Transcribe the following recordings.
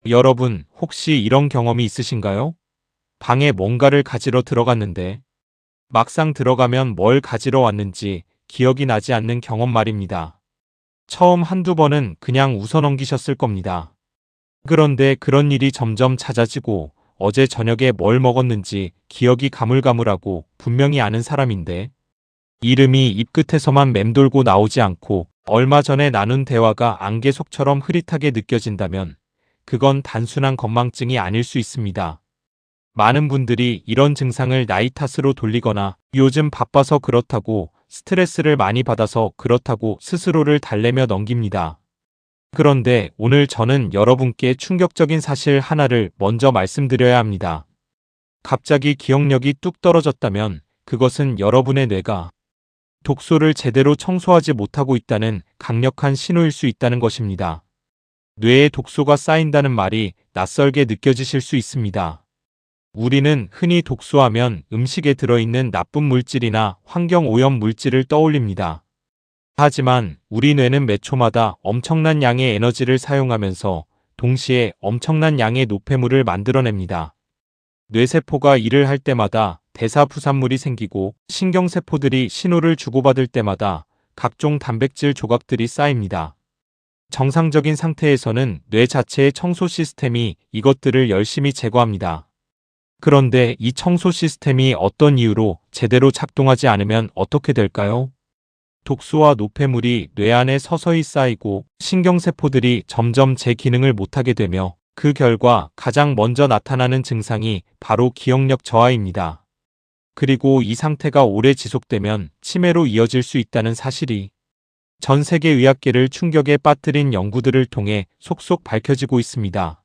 여러분, 혹시 이런 경험이 있으신가요? 방에 뭔가를 가지러 들어갔는데 막상 들어가면 뭘 가지러 왔는지 기억이 나지 않는 경험 말입니다. 처음 한두 번은 그냥 웃어 넘기셨을 겁니다. 그런데 그런 일이 점점 잦아지고 어제 저녁에 뭘 먹었는지 기억이 가물가물하고 분명히 아는 사람인데 이름이 입끝에서만 맴돌고 나오지 않고 얼마 전에 나눈 대화가 안개 속처럼 흐릿하게 느껴진다면 그건 단순한 건망증이 아닐 수 있습니다. 많은 분들이 이런 증상을 나이 탓으로 돌리거나 요즘 바빠서 그렇다고 스트레스를 많이 받아서 그렇다고 스스로를 달래며 넘깁니다. 그런데 오늘 저는 여러분께 충격적인 사실 하나를 먼저 말씀드려야 합니다. 갑자기 기억력이 뚝 떨어졌다면 그것은 여러분의 뇌가 독소를 제대로 청소하지 못하고 있다는 강력한 신호일 수 있다는 것입니다. 뇌에 독소가 쌓인다는 말이 낯설게 느껴지실 수 있습니다. 우리는 흔히 독소하면 음식에 들어있는 나쁜 물질이나 환경 오염 물질을 떠올립니다. 하지만 우리 뇌는 매 초마다 엄청난 양의 에너지를 사용하면서 동시에 엄청난 양의 노폐물을 만들어냅니다. 뇌세포가 일을 할 때마다 대사부산물이 생기고 신경세포들이 신호를 주고받을 때마다 각종 단백질 조각들이 쌓입니다. 정상적인 상태에서는 뇌 자체의 청소 시스템이 이것들을 열심히 제거합니다. 그런데 이 청소 시스템이 어떤 이유로 제대로 작동하지 않으면 어떻게 될까요? 독소와 노폐물이 뇌 안에 서서히 쌓이고 신경세포들이 점점 제 기능을 못하게 되며 그 결과 가장 먼저 나타나는 증상이 바로 기억력 저하입니다. 그리고 이 상태가 오래 지속되면 치매로 이어질 수 있다는 사실이 전 세계 의학계를 충격에 빠뜨린 연구들을 통해 속속 밝혀지고 있습니다.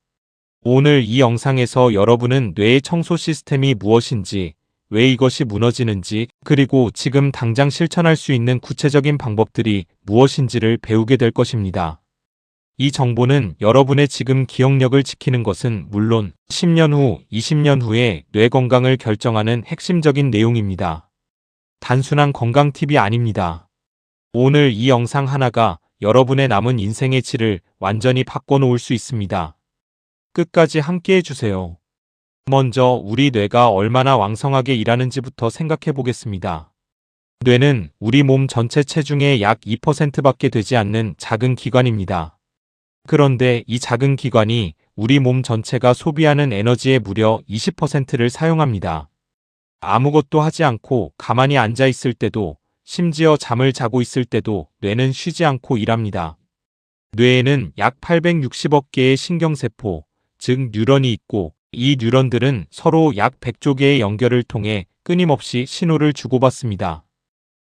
오늘 이 영상에서 여러분은 뇌의 청소 시스템이 무엇인지, 왜 이것이 무너지는지, 그리고 지금 당장 실천할 수 있는 구체적인 방법들이 무엇인지를 배우게 될 것입니다. 이 정보는 여러분의 지금 기억력을 지키는 것은 물론 10년 후, 20년 후의 뇌 건강을 결정하는 핵심적인 내용입니다. 단순한 건강 팁이 아닙니다. 오늘 이 영상 하나가 여러분의 남은 인생의 질을 완전히 바꿔놓을 수 있습니다. 끝까지 함께 해주세요. 먼저 우리 뇌가 얼마나 왕성하게 일하는지부터 생각해 보겠습니다. 뇌는 우리 몸 전체 체중의 약 2%밖에 되지 않는 작은 기관입니다. 그런데 이 작은 기관이 우리 몸 전체가 소비하는 에너지의 무려 20%를 사용합니다. 아무것도 하지 않고 가만히 앉아 있을 때도, 심지어 잠을 자고 있을 때도 뇌는 쉬지 않고 일합니다. 뇌에는 약 860억 개의 신경세포, 즉 뉴런이 있고 이 뉴런들은 서로 약 100조 개의 연결을 통해 끊임없이 신호를 주고받습니다.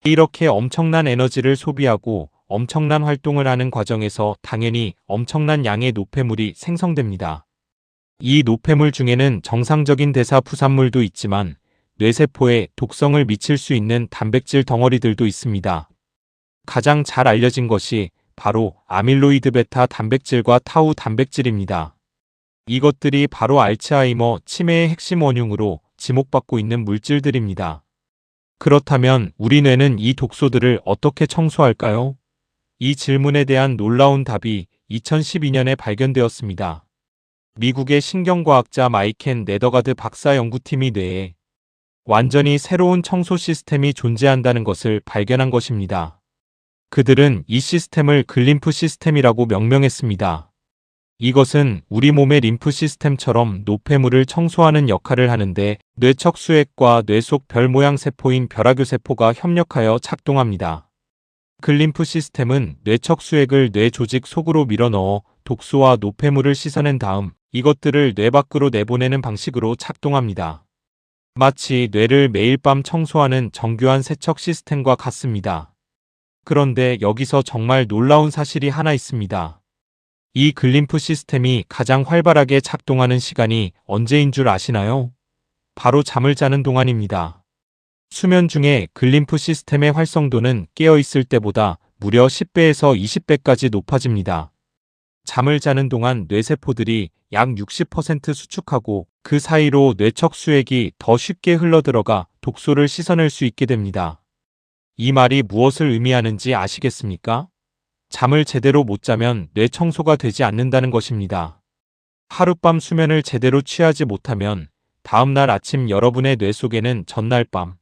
이렇게 엄청난 에너지를 소비하고 엄청난 활동을 하는 과정에서 당연히 엄청난 양의 노폐물이 생성됩니다. 이 노폐물 중에는 정상적인 대사 부산물도 있지만 뇌세포에 독성을 미칠 수 있는 단백질 덩어리들도 있습니다. 가장 잘 알려진 것이 바로 아밀로이드 베타 단백질과 타우 단백질입니다. 이것들이 바로 알츠하이머 치매의 핵심 원흉으로 지목받고 있는 물질들입니다. 그렇다면 우리 뇌는 이 독소들을 어떻게 청소할까요? 이 질문에 대한 놀라운 답이 2012년에 발견되었습니다. 미국의 신경과학자 마이켄 네더가드 박사 연구팀이 뇌에 완전히 새로운 청소 시스템이 존재한다는 것을 발견한 것입니다. 그들은 이 시스템을 글림프 시스템이라고 명명했습니다. 이것은 우리 몸의 림프 시스템처럼 노폐물을 청소하는 역할을 하는데 뇌척 수액과 뇌 속 별 모양 세포인 벼라교 세포가 협력하여 작동합니다. 글림프 시스템은 뇌척 수액을 뇌 조직 속으로 밀어넣어 독소와 노폐물을 씻어낸 다음 이것들을 뇌 밖으로 내보내는 방식으로 작동합니다. 마치 뇌를 매일 밤 청소하는 정교한 세척 시스템과 같습니다. 그런데 여기서 정말 놀라운 사실이 하나 있습니다. 이 글림프 시스템이 가장 활발하게 작동하는 시간이 언제인 줄 아시나요? 바로 잠을 자는 동안입니다. 수면 중에 글림프 시스템의 활성도는 깨어있을 때보다 무려 10배에서 20배까지 높아집니다. 잠을 자는 동안 뇌세포들이 약 60% 수축하고 그 사이로 뇌척 수액이 더 쉽게 흘러들어가 독소를 씻어낼 수 있게 됩니다. 이 말이 무엇을 의미하는지 아시겠습니까? 잠을 제대로 못 자면 뇌 청소가 되지 않는다는 것입니다. 하룻밤 수면을 제대로 취하지 못하면 다음날 아침 여러분의 뇌 속에는 전날 밤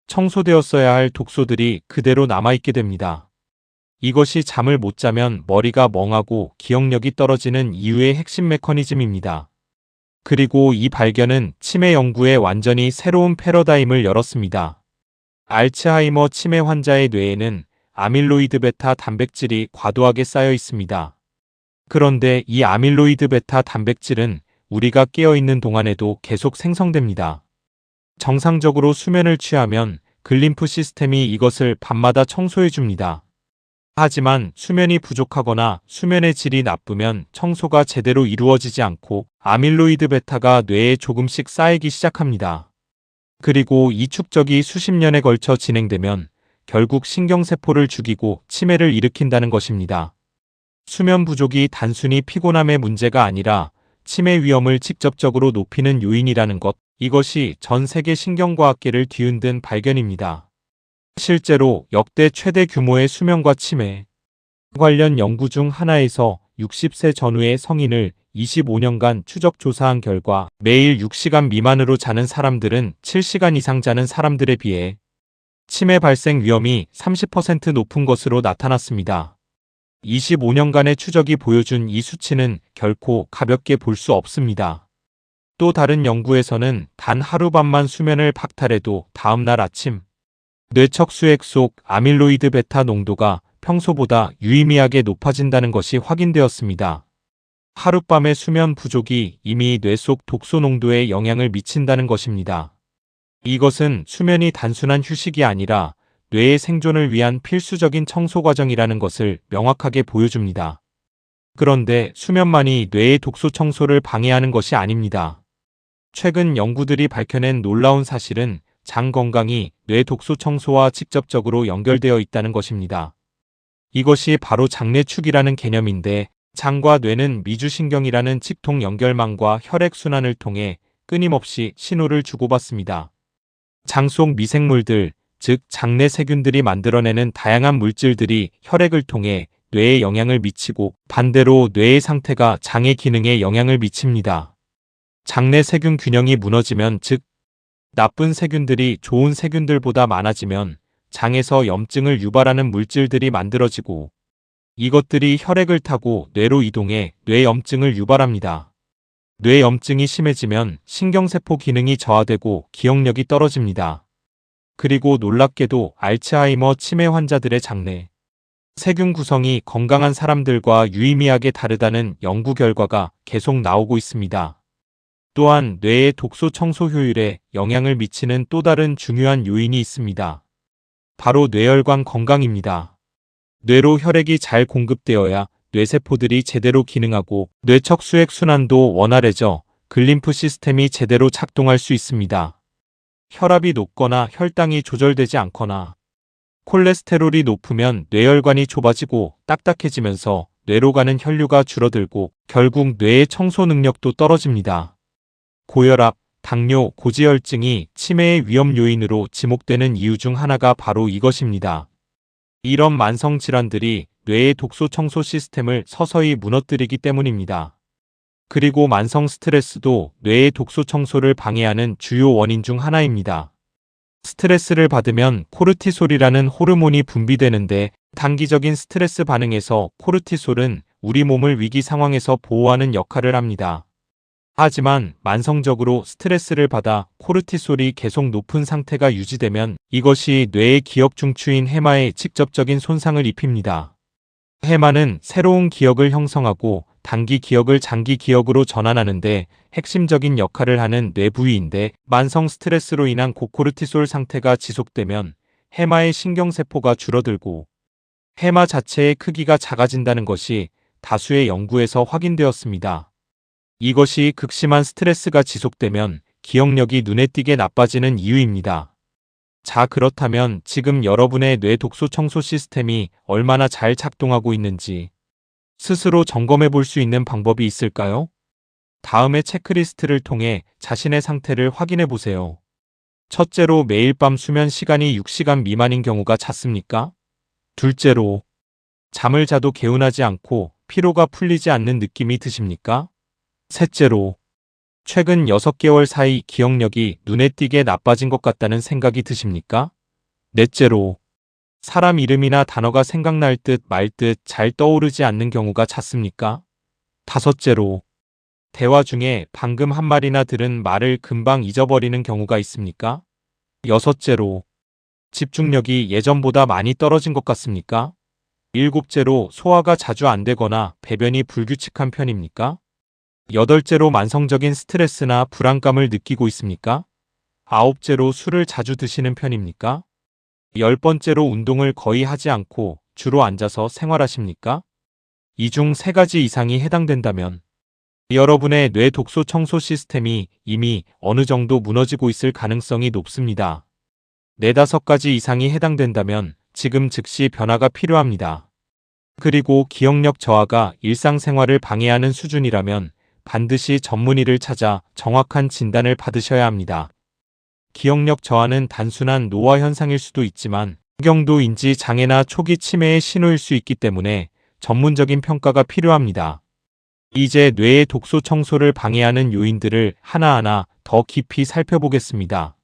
청소되었어야 할 독소들이 그대로 남아있게 됩니다. 이것이 잠을 못 자면 머리가 멍하고 기억력이 떨어지는 이유의 핵심 메커니즘입니다. 그리고 이 발견은 치매 연구에 완전히 새로운 패러다임을 열었습니다. 알츠하이머 치매 환자의 뇌에는 아밀로이드 베타 단백질이 과도하게 쌓여 있습니다. 그런데 이 아밀로이드 베타 단백질은 우리가 깨어있는 동안에도 계속 생성됩니다. 정상적으로 수면을 취하면 글림프 시스템이 이것을 밤마다 청소해 줍니다. 하지만 수면이 부족하거나 수면의 질이 나쁘면 청소가 제대로 이루어지지 않고 아밀로이드 베타가 뇌에 조금씩 쌓이기 시작합니다. 그리고 이 축적이 수십 년에 걸쳐 진행되면 결국 신경세포를 죽이고 치매를 일으킨다는 것입니다. 수면 부족이 단순히 피곤함의 문제가 아니라 치매 위험을 직접적으로 높이는 요인이라는 것, 이것이 전 세계 신경과학계를 뒤흔든 발견입니다. 실제로 역대 최대 규모의 수면과 치매 관련 연구 중 하나에서 60세 전후의 성인을 25년간 추적 조사한 결과 매일 6시간 미만으로 자는 사람들은 7시간 이상 자는 사람들에 비해 치매 발생 위험이 30% 높은 것으로 나타났습니다. 25년간의 추적이 보여준 이 수치는 결코 가볍게 볼 수 없습니다. 또 다른 연구에서는 단 하룻밤만 수면을 박탈해도 다음날 아침 뇌척 수액 속 아밀로이드 베타 농도가 평소보다 유의미하게 높아진다는 것이 확인되었습니다. 하룻밤의 수면 부족이 이미 뇌 속 독소 농도에 영향을 미친다는 것입니다. 이것은 수면이 단순한 휴식이 아니라 뇌의 생존을 위한 필수적인 청소 과정이라는 것을 명확하게 보여줍니다. 그런데 수면만이 뇌의 독소 청소를 방해하는 것이 아닙니다. 최근 연구들이 밝혀낸 놀라운 사실은 장 건강이 뇌 독소 청소와 직접적으로 연결되어 있다는 것입니다. 이것이 바로 장내축이라는 개념인데, 장과 뇌는 미주신경이라는 직통 연결망과 혈액순환을 통해 끊임없이 신호를 주고받습니다. 장 속 미생물들, 즉 장내 세균들이 만들어내는 다양한 물질들이 혈액을 통해 뇌에 영향을 미치고 반대로 뇌의 상태가 장의 기능에 영향을 미칩니다. 장내 세균 균형이 무너지면, 즉 나쁜 세균들이 좋은 세균들보다 많아지면 장에서 염증을 유발하는 물질들이 만들어지고 이것들이 혈액을 타고 뇌로 이동해 뇌염증을 유발합니다. 뇌염증이 심해지면 신경세포 기능이 저하되고 기억력이 떨어집니다. 그리고 놀랍게도 알츠하이머 치매 환자들의 장내 세균 구성이 건강한 사람들과 유의미하게 다르다는 연구 결과가 계속 나오고 있습니다. 또한 뇌의 독소 청소 효율에 영향을 미치는 또 다른 중요한 요인이 있습니다. 바로 뇌혈관 건강입니다. 뇌로 혈액이 잘 공급되어야 뇌세포들이 제대로 기능하고 뇌척 수액 순환도 원활해져 글림프 시스템이 제대로 작동할 수 있습니다. 혈압이 높거나 혈당이 조절되지 않거나 콜레스테롤이 높으면 뇌혈관이 좁아지고 딱딱해지면서 뇌로 가는 혈류가 줄어들고 결국 뇌의 청소 능력도 떨어집니다. 고혈압, 당뇨, 고지혈증이 치매의 위험 요인으로 지목되는 이유 중 하나가 바로 이것입니다. 이런 만성 질환들이 뇌의 독소 청소 시스템을 서서히 무너뜨리기 때문입니다. 그리고 만성 스트레스도 뇌의 독소 청소를 방해하는 주요 원인 중 하나입니다. 스트레스를 받으면 코르티솔이라는 호르몬이 분비되는데, 단기적인 스트레스 반응에서 코르티솔은 우리 몸을 위기 상황에서 보호하는 역할을 합니다. 하지만 만성적으로 스트레스를 받아 코르티솔이 계속 높은 상태가 유지되면 이것이 뇌의 기억 중추인 해마에 직접적인 손상을 입힙니다. 해마는 새로운 기억을 형성하고 단기 기억을 장기 기억으로 전환하는데 핵심적인 역할을 하는 뇌 부위인데, 만성 스트레스로 인한 고코르티솔 상태가 지속되면 해마의 신경세포가 줄어들고 해마 자체의 크기가 작아진다는 것이 다수의 연구에서 확인되었습니다. 이것이 극심한 스트레스가 지속되면 기억력이 눈에 띄게 나빠지는 이유입니다. 자, 그렇다면 지금 여러분의 뇌 독소 청소 시스템이 얼마나 잘 작동하고 있는지 스스로 점검해 볼 수 있는 방법이 있을까요? 다음의 체크리스트를 통해 자신의 상태를 확인해 보세요. 첫째로, 매일 밤 수면 시간이 6시간 미만인 경우가 잦습니까? 둘째로, 잠을 자도 개운하지 않고 피로가 풀리지 않는 느낌이 드십니까? 셋째로, 최근 6개월 사이 기억력이 눈에 띄게 나빠진 것 같다는 생각이 드십니까? 넷째로, 사람 이름이나 단어가 생각날 듯 말 듯 잘 떠오르지 않는 경우가 잦습니까? 다섯째로, 대화 중에 방금 한 말이나 들은 말을 금방 잊어버리는 경우가 있습니까? 여섯째로, 집중력이 예전보다 많이 떨어진 것 같습니까? 일곱째로, 소화가 자주 안 되거나 배변이 불규칙한 편입니까? 여덟째로, 만성적인 스트레스나 불안감을 느끼고 있습니까? 아홉째로, 술을 자주 드시는 편입니까? 열 번째로, 운동을 거의 하지 않고 주로 앉아서 생활하십니까? 이 중 세 가지 이상이 해당된다면 여러분의 뇌 독소 청소 시스템이 이미 어느 정도 무너지고 있을 가능성이 높습니다. 네다섯 가지 이상이 해당된다면 지금 즉시 변화가 필요합니다. 그리고 기억력 저하가 일상생활을 방해하는 수준이라면 반드시 전문의를 찾아 정확한 진단을 받으셔야 합니다. 기억력 저하는 단순한 노화 현상일 수도 있지만 경도 인지 장애나 초기 치매의 신호일 수 있기 때문에 전문적인 평가가 필요합니다. 이제 뇌의 독소 청소를 방해하는 요인들을 하나하나 더 깊이 살펴보겠습니다.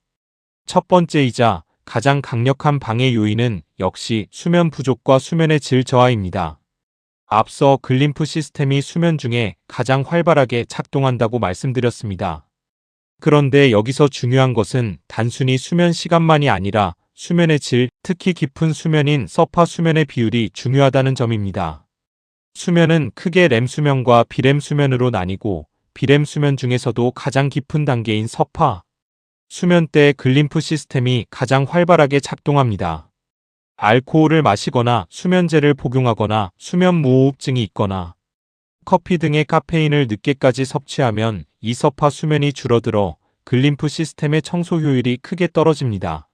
첫 번째이자 가장 강력한 방해 요인은 역시 수면 부족과 수면의 질 저하입니다. 앞서 글림프 시스템이 수면 중에 가장 활발하게 작동한다고 말씀드렸습니다. 그런데 여기서 중요한 것은 단순히 수면 시간만이 아니라 수면의 질, 특히 깊은 수면인 서파 수면의 비율이 중요하다는 점입니다. 수면은 크게 렘 수면과 비렘 수면으로 나뉘고 비렘 수면 중에서도 가장 깊은 단계인 서파 수면 때 글림프 시스템이 가장 활발하게 작동합니다. 알코올을 마시거나 수면제를 복용하거나 수면 무호흡증이 있거나 커피 등의 카페인을 늦게까지 섭취하면 이 서파 수면이 줄어들어 글림프 시스템의 청소 효율이 크게 떨어집니다.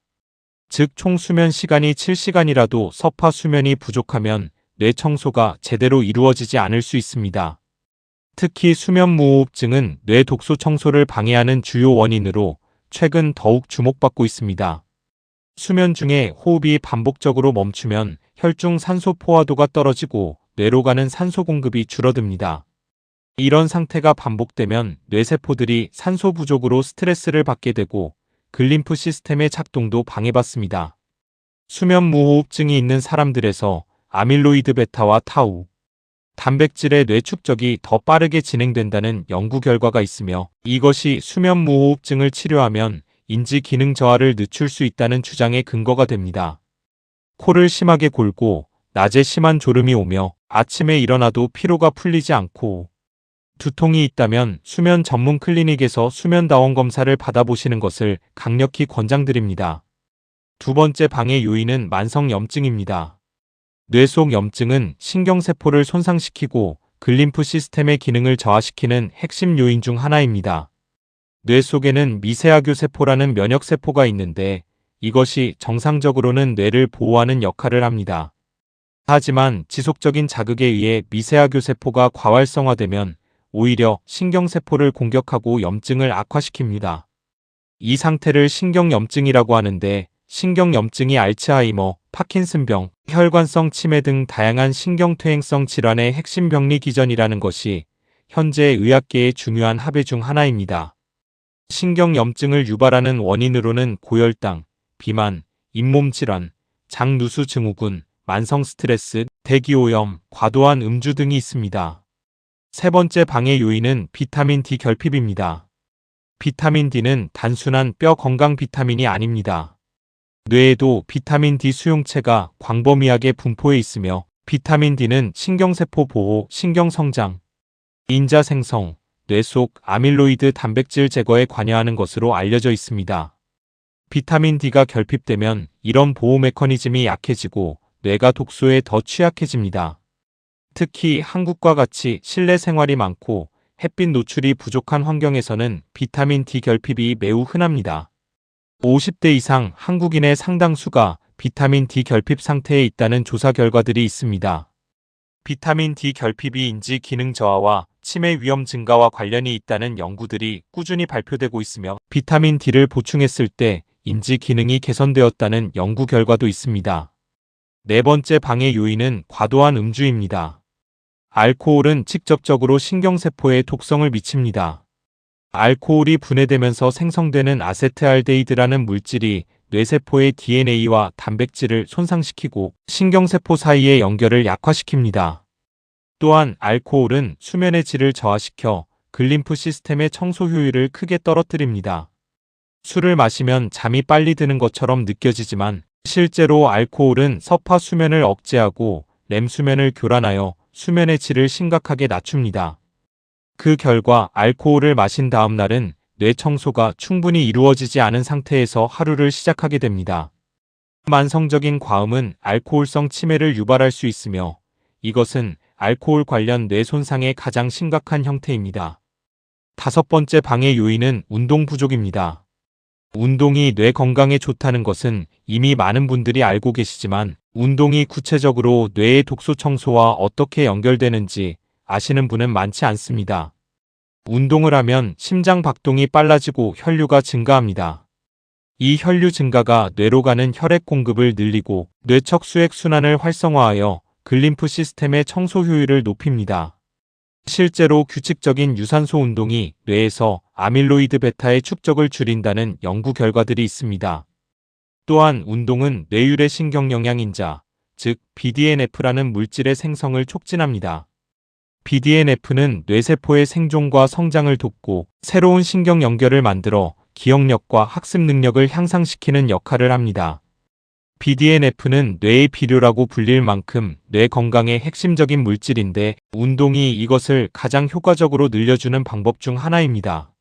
즉 총 수면 시간이 7시간이라도 서파 수면이 부족하면 뇌 청소가 제대로 이루어지지 않을 수 있습니다. 특히 수면 무호흡증은 뇌 독소 청소를 방해하는 주요 원인으로 최근 더욱 주목받고 있습니다. 수면 중에 호흡이 반복적으로 멈추면 혈중 산소 포화도가 떨어지고 뇌로 가는 산소 공급이 줄어듭니다. 이런 상태가 반복되면 뇌세포들이 산소 부족으로 스트레스를 받게 되고 글림프 시스템의 작동도 방해받습니다. 수면 무호흡증이 있는 사람들에서 아밀로이드 베타와 타우, 단백질의 뇌 축적이 더 빠르게 진행된다는 연구 결과가 있으며 이것이 수면 무호흡증을 치료하면 인지 기능 저하를 늦출 수 있다는 주장의 근거가 됩니다. 코를 심하게 골고 낮에 심한 졸음이 오며 아침에 일어나도 피로가 풀리지 않고 두통이 있다면 수면 전문 클리닉에서 수면다원 검사를 받아보시는 것을 강력히 권장드립니다. 두 번째 방해 요인은 만성염증입니다. 뇌 속 염증은 신경세포를 손상시키고 글림프 시스템의 기능을 저하시키는 핵심 요인 중 하나입니다. 뇌 속에는 미세하교 세포라는 면역세포가 있는데 이것이 정상적으로는 뇌를 보호하는 역할을 합니다. 하지만 지속적인 자극에 의해 미세하교 세포가 과활성화되면 오히려 신경세포를 공격하고 염증을 악화시킵니다. 이 상태를 신경염증이라고 하는데 신경염증이 알츠하이머, 파킨슨병, 혈관성 치매 등 다양한 신경퇴행성 질환의 핵심 병리 기전이라는 것이 현재 의학계의 중요한 합의 중 하나입니다. 신경염증을 유발하는 원인으로는 고혈당, 비만, 잇몸 질환, 장누수 증후군, 만성 스트레스, 대기오염, 과도한 음주 등이 있습니다. 세 번째 방해 요인은 비타민 D 결핍입니다. 비타민 D는 단순한 뼈 건강 비타민이 아닙니다. 뇌에도 비타민 D 수용체가 광범위하게 분포해 있으며 비타민 D는 신경세포 보호, 신경성장, 인자 생성, 뇌 속 아밀로이드 단백질 제거에 관여하는 것으로 알려져 있습니다. 비타민 D가 결핍되면 이런 보호 메커니즘이 약해지고 뇌가 독소에 더 취약해집니다. 특히 한국과 같이 실내 생활이 많고 햇빛 노출이 부족한 환경에서는 비타민 D 결핍이 매우 흔합니다. 50대 이상 한국인의 상당수가 비타민 D 결핍 상태에 있다는 조사 결과들이 있습니다. 비타민 D 결핍이 인지 기능 저하와 치매 위험 증가와 관련이 있다는 연구들이 꾸준히 발표되고 있으며 비타민 D를 보충했을 때 인지 기능이 개선되었다는 연구 결과도 있습니다. 네 번째 방해 요인은 과도한 음주입니다. 알코올은 직접적으로 신경세포에 독성을 미칩니다. 알코올이 분해되면서 생성되는 아세트알데히드라는 물질이 뇌세포의 DNA와 단백질을 손상시키고 신경세포 사이의 연결을 약화시킵니다. 또한 알코올은 수면의 질을 저하시켜 글림프 시스템의 청소 효율을 크게 떨어뜨립니다. 술을 마시면 잠이 빨리 드는 것처럼 느껴지지만 실제로 알코올은 서파 수면을 억제하고 렘 수면을 교란하여 수면의 질을 심각하게 낮춥니다. 그 결과 알코올을 마신 다음 날은 뇌 청소가 충분히 이루어지지 않은 상태에서 하루를 시작하게 됩니다. 만성적인 과음은 알코올성 치매를 유발할 수 있으며 이것은 알코올 관련 뇌 손상의 가장 심각한 형태입니다. 다섯 번째 방해 요인은 운동 부족입니다. 운동이 뇌 건강에 좋다는 것은 이미 많은 분들이 알고 계시지만 운동이 구체적으로 뇌의 독소 청소와 어떻게 연결되는지 아시는 분은 많지 않습니다. 운동을 하면 심장 박동이 빨라지고 혈류가 증가합니다. 이 혈류 증가가 뇌로 가는 혈액 공급을 늘리고 뇌척 수액 순환을 활성화하여 글림프 시스템의 청소 효율을 높입니다. 실제로 규칙적인 유산소 운동이 뇌에서 아밀로이드 베타의 축적을 줄인다는 연구 결과들이 있습니다. 또한 운동은 뇌율의 신경 영양인자, 즉 BDNF라는 물질의 생성을 촉진합니다. BDNF는 뇌세포의 생존과 성장을 돕고 새로운 신경 연결을 만들어 기억력과 학습 능력을 향상시키는 역할을 합니다. BDNF는 뇌의 비료라고 불릴 만큼 뇌 건강의 핵심적인 물질인데 운동이 이것을 가장 효과적으로 늘려주는 방법 중 하나입니다.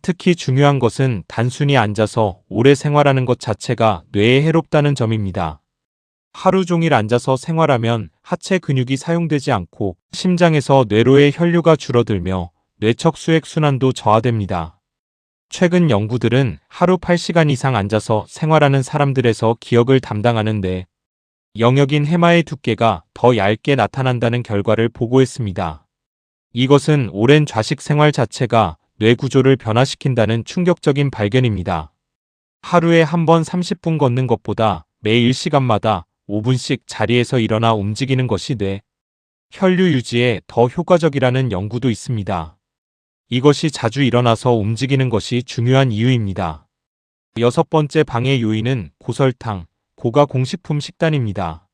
특히 중요한 것은 단순히 앉아서 오래 생활하는 것 자체가 뇌에 해롭다는 점입니다. 하루 종일 앉아서 생활하면 하체 근육이 사용되지 않고 심장에서 뇌로의 혈류가 줄어들며 뇌척 수액 순환도 저하됩니다. 최근 연구들은 하루 8시간 이상 앉아서 생활하는 사람들에서 기억을 담당하는 뇌 영역인 해마의 두께가 더 얇게 나타난다는 결과를 보고했습니다. 이것은 오랜 좌식 생활 자체가 뇌 구조를 변화시킨다는 충격적인 발견입니다. 하루에 한 번 30분 걷는 것보다 매일 시간마다 5분씩 자리에서 일어나 움직이는 것이 뇌 혈류 유지에 더 효과적이라는 연구도 있습니다. 이것이 자주 일어나서 움직이는 것이 중요한 이유입니다. 여섯 번째 방해 요인은 고설탕, 고가공식품 식단입니다.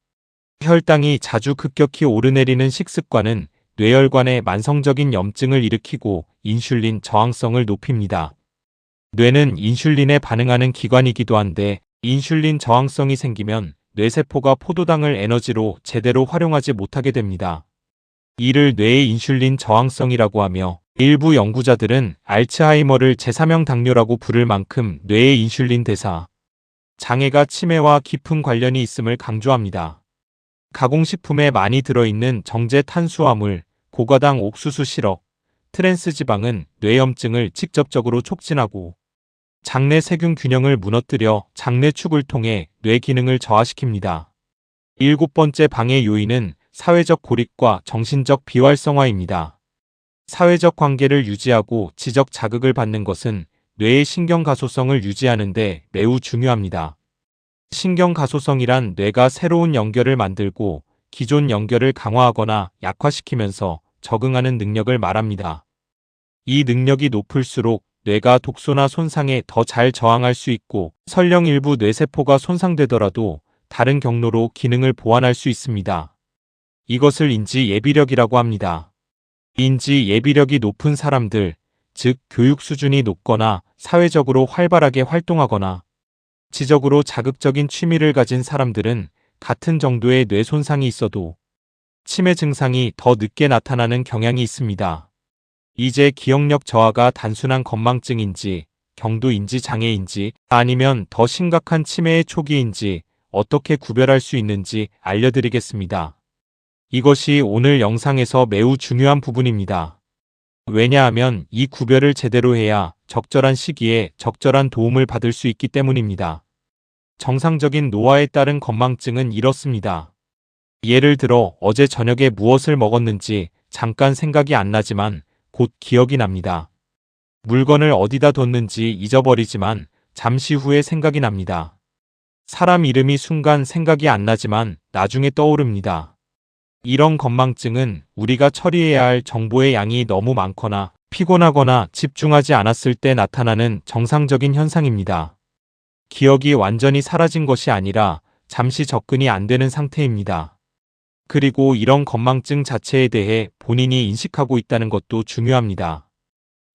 혈당이 자주 급격히 오르내리는 식습관은 뇌혈관에 만성적인 염증을 일으키고 인슐린 저항성을 높입니다. 뇌는 인슐린에 반응하는 기관이기도 한데 인슐린 저항성이 생기면 뇌세포가 포도당을 에너지로 제대로 활용하지 못하게 됩니다. 이를 뇌의 인슐린 저항성이라고 하며 일부 연구자들은 알츠하이머를 제3형 당뇨라고 부를 만큼 뇌의 인슐린 대사 장애가 치매와 깊은 관련이 있음을 강조합니다. 가공식품에 많이 들어있는 정제 탄수화물, 고과당 옥수수 시럽, 트랜스지방은 뇌염증을 직접적으로 촉진하고 장내 세균 균형을 무너뜨려 장내축을 통해 뇌 기능을 저하시킵니다. 일곱 번째 방해 요인은 사회적 고립과 정신적 비활성화입니다. 사회적 관계를 유지하고 지적 자극을 받는 것은 뇌의 신경 가소성을 유지하는 데 매우 중요합니다. 신경 가소성이란 뇌가 새로운 연결을 만들고 기존 연결을 강화하거나 약화시키면서 적응하는 능력을 말합니다. 이 능력이 높을수록 뇌가 독소나 손상에 더 잘 저항할 수 있고 설령 일부 뇌세포가 손상되더라도 다른 경로로 기능을 보완할 수 있습니다. 이것을 인지 예비력이라고 합니다. 인지 예비력이 높은 사람들, 즉 교육 수준이 높거나 사회적으로 활발하게 활동하거나 지적으로 자극적인 취미를 가진 사람들은 같은 정도의 뇌 손상이 있어도 치매 증상이 더 늦게 나타나는 경향이 있습니다. 이제 기억력 저하가 단순한 건망증인지, 경도인지 장애인지 아니면 더 심각한 치매의 초기인지 어떻게 구별할 수 있는지 알려드리겠습니다. 이것이 오늘 영상에서 매우 중요한 부분입니다. 왜냐하면 이 구별을 제대로 해야 적절한 시기에 적절한 도움을 받을 수 있기 때문입니다. 정상적인 노화에 따른 건망증은 이렇습니다. 예를 들어 어제 저녁에 무엇을 먹었는지 잠깐 생각이 안 나지만 곧 기억이 납니다. 물건을 어디다 뒀는지 잊어버리지만 잠시 후에 생각이 납니다. 사람 이름이 순간 생각이 안 나지만 나중에 떠오릅니다. 이런 건망증은 우리가 처리해야 할 정보의 양이 너무 많거나 피곤하거나 집중하지 않았을 때 나타나는 정상적인 현상입니다. 기억이 완전히 사라진 것이 아니라 잠시 접근이 안 되는 상태입니다. 그리고 이런 건망증 자체에 대해 본인이 인식하고 있다는 것도 중요합니다.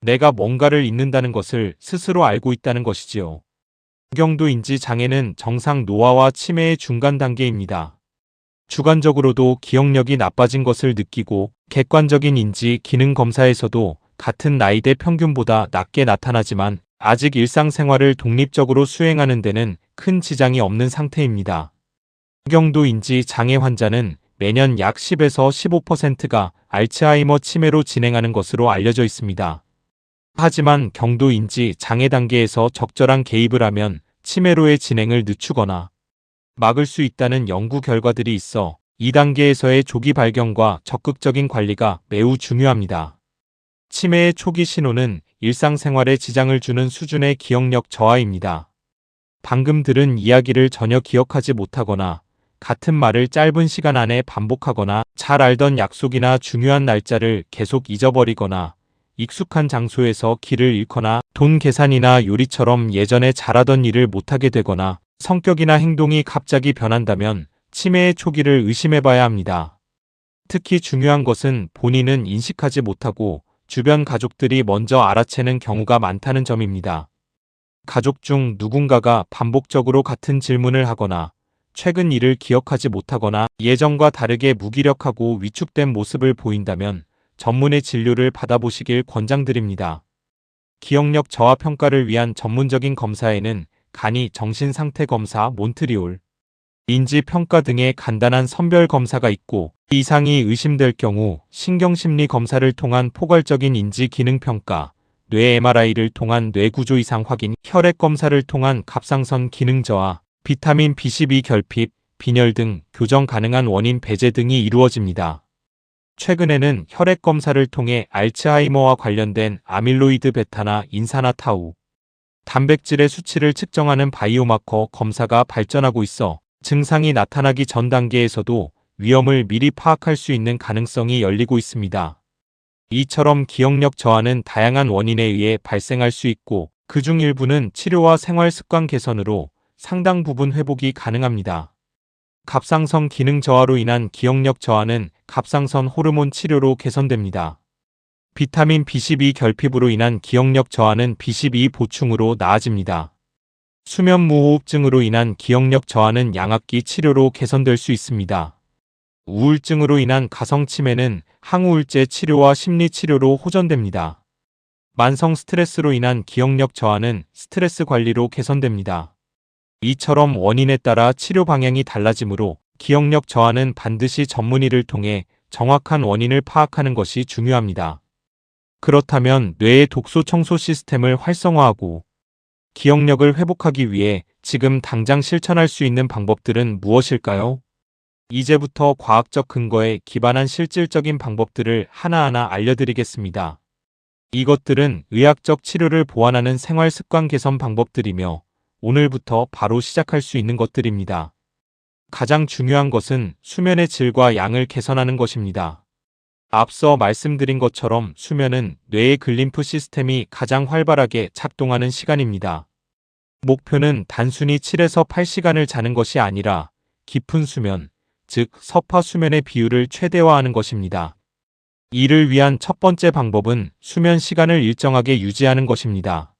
내가 뭔가를 잊는다는 것을 스스로 알고 있다는 것이지요. 중경도 인지 장애는 정상 노화와 치매의 중간 단계입니다. 주관적으로도 기억력이 나빠진 것을 느끼고 객관적인 인지 기능 검사에서도 같은 나이대 평균보다 낮게 나타나지만 아직 일상생활을 독립적으로 수행하는 데는 큰 지장이 없는 상태입니다. 중경도 인지 장애 환자는 매년 약 10에서 15%가 알츠하이머 치매로 진행하는 것으로 알려져 있습니다. 하지만 경도 인지 장애 단계에서 적절한 개입을 하면 치매로의 진행을 늦추거나 막을 수 있다는 연구 결과들이 있어 2단계에서의 조기 발견과 적극적인 관리가 매우 중요합니다. 치매의 초기 신호는 일상생활에 지장을 주는 수준의 기억력 저하입니다. 방금 들은 이야기를 전혀 기억하지 못하거나 같은 말을 짧은 시간 안에 반복하거나 잘 알던 약속이나 중요한 날짜를 계속 잊어버리거나 익숙한 장소에서 길을 잃거나 돈 계산이나 요리처럼 예전에 잘하던 일을 못하게 되거나 성격이나 행동이 갑자기 변한다면 치매의 초기를 의심해봐야 합니다. 특히 중요한 것은 본인은 인식하지 못하고 주변 가족들이 먼저 알아채는 경우가 많다는 점입니다. 가족 중 누군가가 반복적으로 같은 질문을 하거나 최근 일을 기억하지 못하거나 예전과 다르게 무기력하고 위축된 모습을 보인다면 전문의 진료를 받아보시길 권장드립니다. 기억력 저하 평가를 위한 전문적인 검사에는 간이 정신상태검사 몬트리올, 인지평가 등의 간단한 선별 검사가 있고 이상이 의심될 경우 신경심리검사를 통한 포괄적인 인지기능평가, 뇌 MRI를 통한 뇌구조 이상 확인, 혈액검사를 통한 갑상선 기능 저하, 비타민 B12 결핍, 빈혈 등 교정 가능한 원인 배제 등이 이루어집니다. 최근에는 혈액검사를 통해 알츠하이머와 관련된 아밀로이드 베타나 인산화타우, 단백질의 수치를 측정하는 바이오마커 검사가 발전하고 있어 증상이 나타나기 전 단계에서도 위험을 미리 파악할 수 있는 가능성이 열리고 있습니다. 이처럼 기억력 저하는 다양한 원인에 의해 발생할 수 있고 그중 일부는 치료와 생활 습관 개선으로 상당 부분 회복이 가능합니다. 갑상선 기능 저하로 인한 기억력 저하는 갑상선 호르몬 치료로 개선됩니다. 비타민 B12 결핍으로 인한 기억력 저하는 B12 보충으로 나아집니다. 수면 무호흡증으로 인한 기억력 저하는 양압기 치료로 개선될 수 있습니다. 우울증으로 인한 가성치매는 항우울제 치료와 심리치료로 호전됩니다. 만성 스트레스로 인한 기억력 저하는 스트레스 관리로 개선됩니다. 이처럼 원인에 따라 치료 방향이 달라지므로 기억력 저하는 반드시 전문의를 통해 정확한 원인을 파악하는 것이 중요합니다. 그렇다면 뇌의 독소 청소 시스템을 활성화하고 기억력을 회복하기 위해 지금 당장 실천할 수 있는 방법들은 무엇일까요? 이제부터 과학적 근거에 기반한 실질적인 방법들을 하나하나 알려드리겠습니다. 이것들은 의학적 치료를 보완하는 생활 습관 개선 방법들이며 오늘부터 바로 시작할 수 있는 것들입니다. 가장 중요한 것은 수면의 질과 양을 개선하는 것입니다. 앞서 말씀드린 것처럼 수면은 뇌의 글림프 시스템이 가장 활발하게 작동하는 시간입니다. 목표는 단순히 7에서 8시간을 자는 것이 아니라 깊은 수면, 즉 서파 수면의 비율을 최대화하는 것입니다. 이를 위한 첫 번째 방법은 수면 시간을 일정하게 유지하는 것입니다.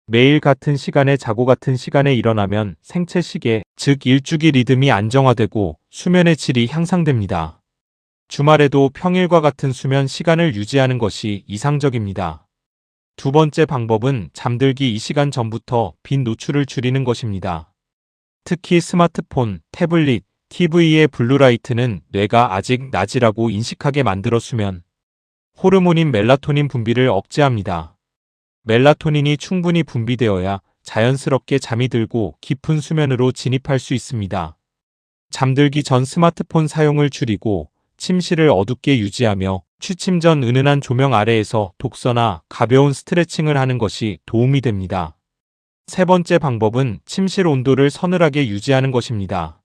매일 같은 시간에 자고 같은 시간에 일어나면 생체 시계, 즉 일주기 리듬이 안정화되고 수면의 질이 향상됩니다. 주말에도 평일과 같은 수면 시간을 유지하는 것이 이상적입니다. 두 번째 방법은 잠들기 2시간 전부터 빛 노출을 줄이는 것입니다. 특히 스마트폰, 태블릿, TV의 블루라이트는 뇌가 아직 낮이라고 인식하게 만들어 수면 호르몬인 멜라토닌 분비를 억제합니다. 멜라토닌이 충분히 분비되어야 자연스럽게 잠이 들고 깊은 수면으로 진입할 수 있습니다. 잠들기 전 스마트폰 사용을 줄이고 침실을 어둡게 유지하며 취침 전 은은한 조명 아래에서 독서나 가벼운 스트레칭을 하는 것이 도움이 됩니다. 세 번째 방법은 침실 온도를 서늘하게 유지하는 것입니다.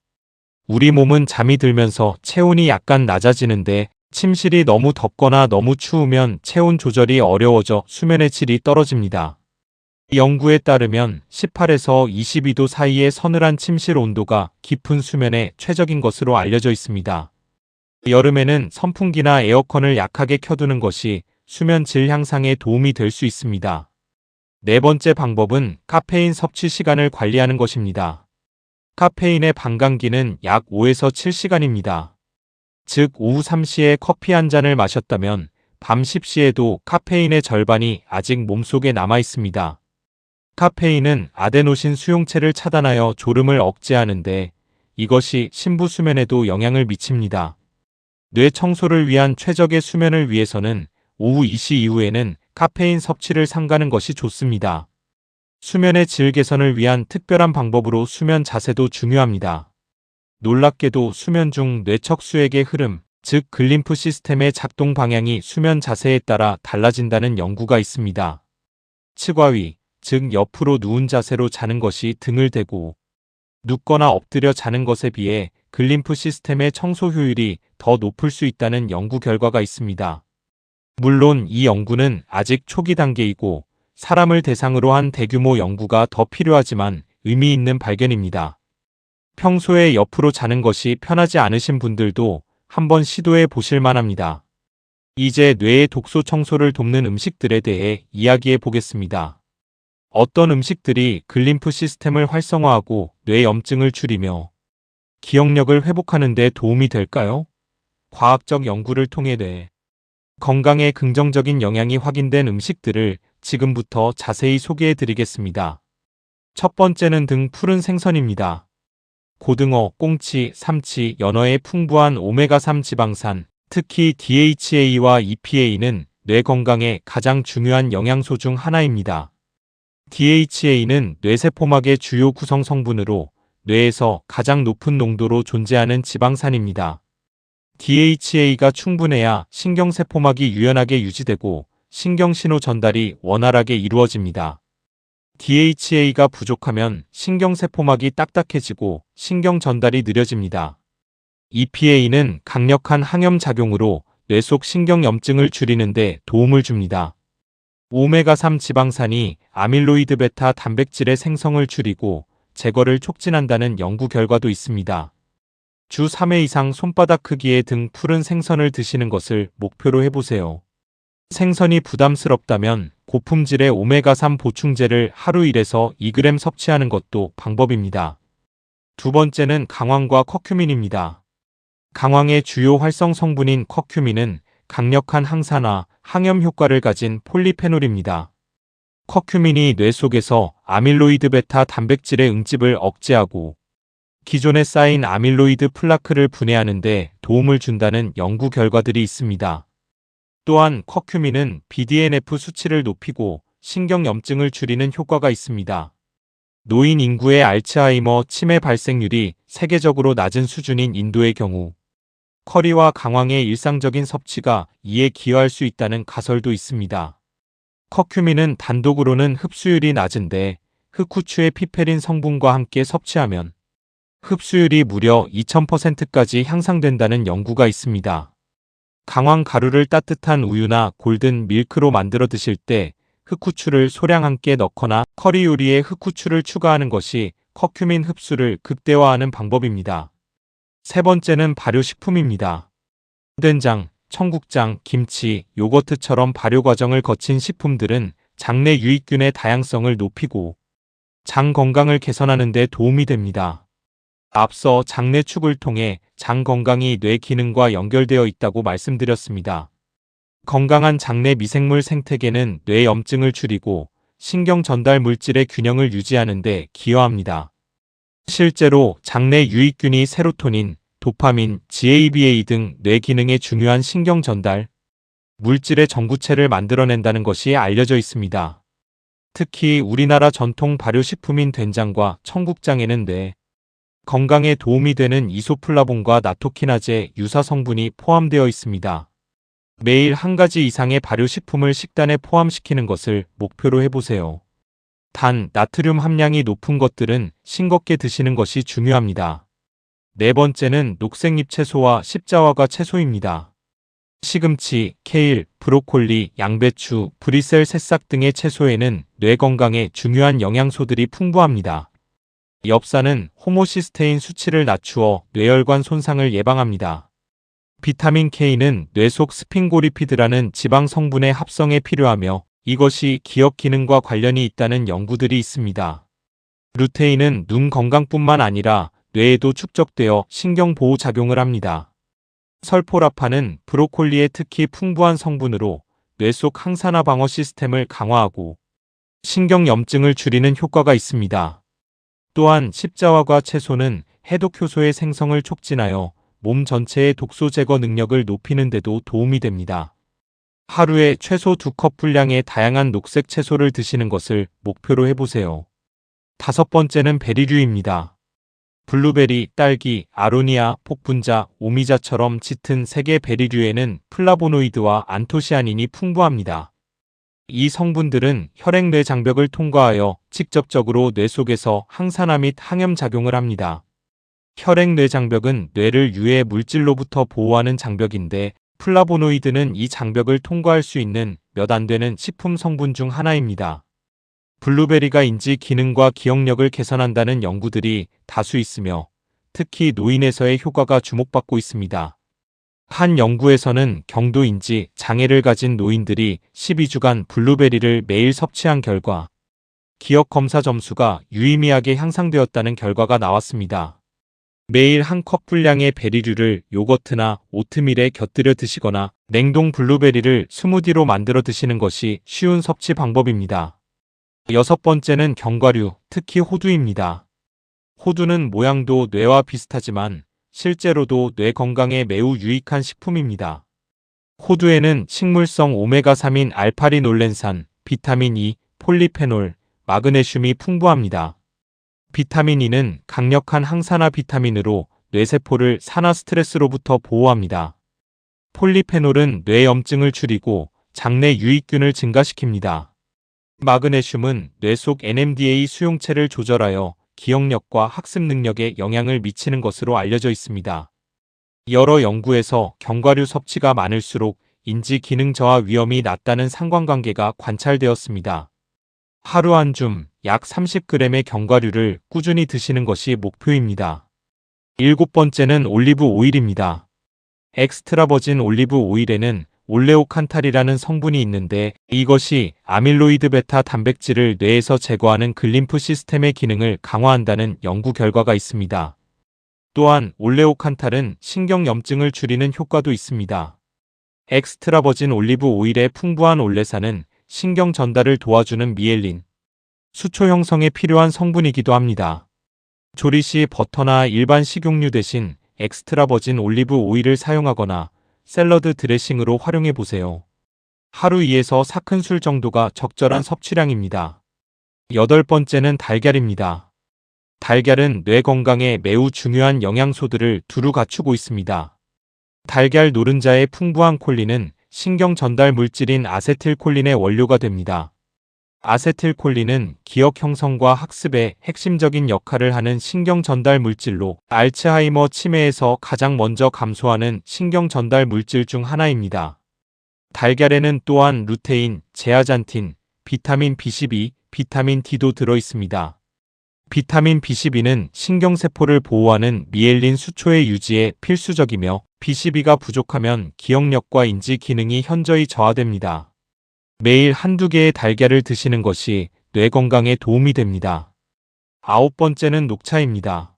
우리 몸은 잠이 들면서 체온이 약간 낮아지는데 침실이 너무 덥거나 너무 추우면 체온 조절이 어려워져 수면의 질이 떨어집니다. 이 연구에 따르면 18에서 22도 사이의 서늘한 침실 온도가 깊은 수면에 최적인 것으로 알려져 있습니다. 여름에는 선풍기나 에어컨을 약하게 켜두는 것이 수면 질 향상에 도움이 될 수 있습니다. 네 번째 방법은 카페인 섭취 시간을 관리하는 것입니다. 카페인의 반감기는 약 5에서 7시간입니다. 즉 오후 3시에 커피 한 잔을 마셨다면 밤 10시에도 카페인의 절반이 아직 몸속에 남아 있습니다. 카페인은 아데노신 수용체를 차단하여 졸음을 억제하는데 이것이 심부 수면에도 영향을 미칩니다. 뇌 청소를 위한 최적의 수면을 위해서는 오후 2시 이후에는 카페인 섭취를 삼가는 것이 좋습니다. 수면의 질 개선을 위한 특별한 방법으로 수면 자세도 중요합니다. 놀랍게도 수면 중 뇌척수액의 흐름, 즉 글림프 시스템의 작동 방향이 수면 자세에 따라 달라진다는 연구가 있습니다. 측와위, 즉 옆으로 누운 자세로 자는 것이 등을 대고 눕거나 엎드려 자는 것에 비해 글림프 시스템의 청소 효율이 더 높을 수 있다는 연구 결과가 있습니다. 물론 이 연구는 아직 초기 단계이고 사람을 대상으로 한 대규모 연구가 더 필요하지만 의미 있는 발견입니다. 평소에 옆으로 자는 것이 편하지 않으신 분들도 한번 시도해 보실 만합니다. 이제 뇌의 독소 청소를 돕는 음식들에 대해 이야기해 보겠습니다. 어떤 음식들이 글림프 시스템을 활성화하고 뇌 염증을 줄이며 기억력을 회복하는 데 도움이 될까요? 과학적 연구를 통해 뇌 건강에 긍정적인 영향이 확인된 음식들을 지금부터 자세히 소개해 드리겠습니다. 첫 번째는 등 푸른 생선입니다. 고등어, 꽁치, 삼치, 연어의 풍부한 오메가3 지방산, 특히 DHA와 EPA는 뇌 건강에 가장 중요한 영양소 중 하나입니다. DHA는 뇌세포막의 주요 구성 성분으로 뇌에서 가장 높은 농도로 존재하는 지방산입니다. DHA가 충분해야 신경세포막이 유연하게 유지되고 신경신호 전달이 원활하게 이루어집니다. DHA가 부족하면 신경세포막이 딱딱해지고 신경 전달이 느려집니다. EPA는 강력한 항염작용으로 뇌 속 신경염증을 줄이는 데 도움을 줍니다. 오메가3 지방산이 아밀로이드 베타 단백질의 생성을 줄이고 제거를 촉진한다는 연구 결과도 있습니다. 주 3회 이상 손바닥 크기의 등 푸른 생선을 드시는 것을 목표로 해보세요. 생선이 부담스럽다면 고품질의 오메가3 보충제를 하루 1에서 2g 섭취하는 것도 방법입니다. 두 번째는 강황과 커큐민입니다. 강황의 주요 활성 성분인 커큐민은 강력한 항산화, 항염 효과를 가진 폴리페놀입니다. 커큐민이 뇌 속에서 아밀로이드 베타 단백질의 응집을 억제하고 기존에 쌓인 아밀로이드 플라크를 분해하는 데 도움을 준다는 연구 결과들이 있습니다. 또한 커큐민은 BDNF 수치를 높이고 신경염증을 줄이는 효과가 있습니다. 노인 인구의 알츠하이머 치매 발생률이 세계적으로 낮은 수준인 인도의 경우 커리와 강황의 일상적인 섭취가 이에 기여할 수 있다는 가설도 있습니다. 커큐민은 단독으로는 흡수율이 낮은데 흑후추의 피페린 성분과 함께 섭취하면 흡수율이 무려 2000%까지 향상된다는 연구가 있습니다. 강황 가루를 따뜻한 우유나 골든 밀크로 만들어 드실 때 흑후추를 소량 함께 넣거나 커리 요리에 흑후추를 추가하는 것이 커큐민 흡수를 극대화하는 방법입니다. 세 번째는 발효식품입니다. 된장, 청국장, 김치, 요거트처럼 발효 과정을 거친 식품들은 장내 유익균의 다양성을 높이고 장 건강을 개선하는 데 도움이 됩니다. 앞서 장내축을 통해 장 건강이 뇌 기능과 연결되어 있다고 말씀드렸습니다. 건강한 장내 미생물 생태계는 뇌 염증을 줄이고 신경 전달 물질의 균형을 유지하는 데 기여합니다. 실제로 장내 유익균이 세로토닌, 도파민, GABA 등 뇌 기능에 중요한 신경 전달 물질의 전구체를 만들어낸다는 것이 알려져 있습니다. 특히 우리나라 전통 발효식품인 된장과 청국장에는 뇌 건강에 도움이 되는 이소플라본과 나토키나제 유사 성분이 포함되어 있습니다. 매일 한 가지 이상의 발효식품을 식단에 포함시키는 것을 목표로 해보세요. 단, 나트륨 함량이 높은 것들은 싱겁게 드시는 것이 중요합니다. 네 번째는 녹색잎 채소와 십자화과 채소입니다. 시금치, 케일, 브로콜리, 양배추, 브리셀 새싹 등의 채소에는 뇌 건강에 중요한 영양소들이 풍부합니다. 엽산은 호모시스테인 수치를 낮추어 뇌혈관 손상을 예방합니다. 비타민 K는 뇌 속 스핑고리피드라는 지방 성분의 합성에 필요하며 이것이 기억 기능과 관련이 있다는 연구들이 있습니다. 루테인은 눈 건강뿐만 아니라 뇌에도 축적되어 신경 보호 작용을 합니다. 설포라판은 브로콜리에 특히 풍부한 성분으로 뇌 속 항산화 방어 시스템을 강화하고 신경염증을 줄이는 효과가 있습니다. 또한 십자화과 채소는 해독 효소의 생성을 촉진하여 몸 전체의 독소 제거 능력을 높이는 데도 도움이 됩니다. 하루에 최소 2컵 분량의 다양한 녹색 채소를 드시는 것을 목표로 해보세요. 다섯 번째는 베리류입니다. 블루베리, 딸기, 아로니아, 폭분자, 오미자처럼 짙은 색의 베리류에는 플라보노이드와 안토시아닌이 풍부합니다. 이 성분들은 혈액-뇌 장벽을 통과하여 직접적으로 뇌 속에서 항산화 및 항염 작용을 합니다. 혈액-뇌 장벽은 뇌를 유해 물질로부터 보호하는 장벽인데 플라보노이드는 이 장벽을 통과할 수 있는 몇 안 되는 식품 성분 중 하나입니다. 블루베리가 인지 기능과 기억력을 개선한다는 연구들이 다수 있으며 특히 노인에서의 효과가 주목받고 있습니다. 한 연구에서는 경도 인지 장애를 가진 노인들이 12주간 블루베리를 매일 섭취한 결과 기억 검사 점수가 유의미하게 향상되었다는 결과가 나왔습니다. 매일 한 컵 분량의 베리류를 요거트나 오트밀에 곁들여 드시거나 냉동 블루베리를 스무디로 만들어 드시는 것이 쉬운 섭취 방법입니다. 여섯 번째는 견과류, 특히 호두입니다. 호두는 모양도 뇌와 비슷하지만 실제로도 뇌 건강에 매우 유익한 식품입니다. 호두에는 식물성 오메가3인 알파리놀렌산, 비타민 E, 폴리페놀, 마그네슘이 풍부합니다. 비타민 E는 강력한 항산화 비타민으로 뇌세포를 산화 스트레스로부터 보호합니다. 폴리페놀은 뇌염증을 줄이고 장내 유익균을 증가시킵니다. 마그네슘은 뇌 속 NMDA 수용체를 조절하여 기억력과 학습 능력에 영향을 미치는 것으로 알려져 있습니다. 여러 연구에서 견과류 섭취가 많을수록 인지 기능 저하 위험이 낮다는 상관관계가 관찰되었습니다. 하루 한 줌 약 30g의 견과류를 꾸준히 드시는 것이 목표입니다. 일곱 번째는 올리브 오일입니다. 엑스트라 버진 올리브 오일에는 올레오칸탈이라는 성분이 있는데 이것이 아밀로이드 베타 단백질을 뇌에서 제거하는 글림프 시스템의 기능을 강화한다는 연구 결과가 있습니다. 또한 올레오칸탈은 신경염증을 줄이는 효과도 있습니다. 엑스트라 버진 올리브 오일의 풍부한 올레산은 신경 전달을 도와주는 미엘린, 수초 형성에 필요한 성분이기도 합니다. 조리 시 버터나 일반 식용유 대신 엑스트라 버진 올리브 오일을 사용하거나 샐러드 드레싱으로 활용해 보세요. 하루 2에서 4큰술 정도가 적절한 섭취량입니다. 여덟 번째는 달걀입니다. 달걀은 뇌 건강에 매우 중요한 영양소들을 두루 갖추고 있습니다. 달걀 노른자의 풍부한 콜린은 신경 전달 물질인 아세틸콜린의 원료가 됩니다. 아세틸콜린은 기억 형성과 학습에 핵심적인 역할을 하는 신경 전달 물질로 알츠하이머 치매에서 가장 먼저 감소하는 신경 전달 물질 중 하나입니다. 달걀에는 또한 루테인, 제아잔틴, 비타민 B12, 비타민 D도 들어 있습니다. 비타민 B12는 신경세포를 보호하는 미엘린 수초의 유지에 필수적이며 B12가 부족하면 기억력과 인지 기능이 현저히 저하됩니다. 매일 한두 개의 달걀을 드시는 것이 뇌 건강에 도움이 됩니다. 아홉 번째는 녹차입니다.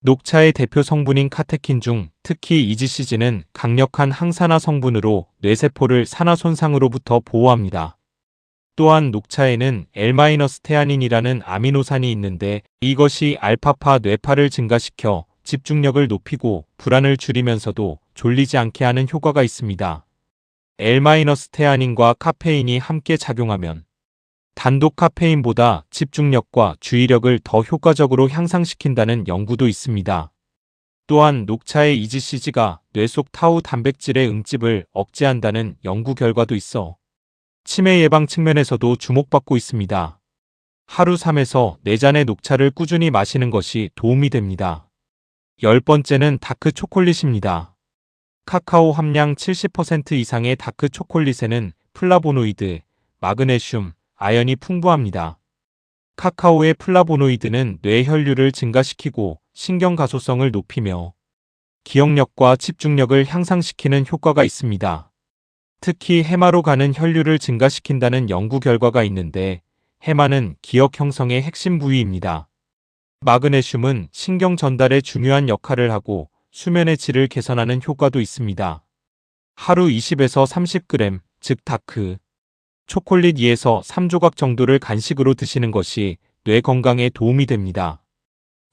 녹차의 대표 성분인 카테킨 중 특히 EGCG는 강력한 항산화 성분으로 뇌세포를 산화 손상으로부터 보호합니다. 또한 녹차에는 L-테아닌이라는 아미노산이 있는데 이것이 알파파 뇌파를 증가시켜 집중력을 높이고 불안을 줄이면서도 졸리지 않게 하는 효과가 있습니다. L-테아닌과 카페인이 함께 작용하면 단독 카페인보다 집중력과 주의력을 더 효과적으로 향상시킨다는 연구도 있습니다. 또한 녹차의 EGCG가 뇌 속 타우 단백질의 응집을 억제한다는 연구 결과도 있어 치매 예방 측면에서도 주목받고 있습니다. 하루 3에서 4잔의 녹차를 꾸준히 마시는 것이 도움이 됩니다. 10번째는 다크 초콜릿입니다. 카카오 함량 70% 이상의 다크 초콜릿에는 플라보노이드, 마그네슘, 아연이 풍부합니다. 카카오의 플라보노이드는 뇌 혈류를 증가시키고 신경 가소성을 높이며 기억력과 집중력을 향상시키는 효과가 있습니다. 특히 해마로 가는 혈류를 증가시킨다는 연구 결과가 있는데 해마는 기억 형성의 핵심 부위입니다. 마그네슘은 신경 전달에 중요한 역할을 하고 수면의 질을 개선하는 효과도 있습니다. 하루 20에서 30g, 즉 다크 초콜릿 2에서 3조각 정도를 간식으로 드시는 것이 뇌 건강에 도움이 됩니다.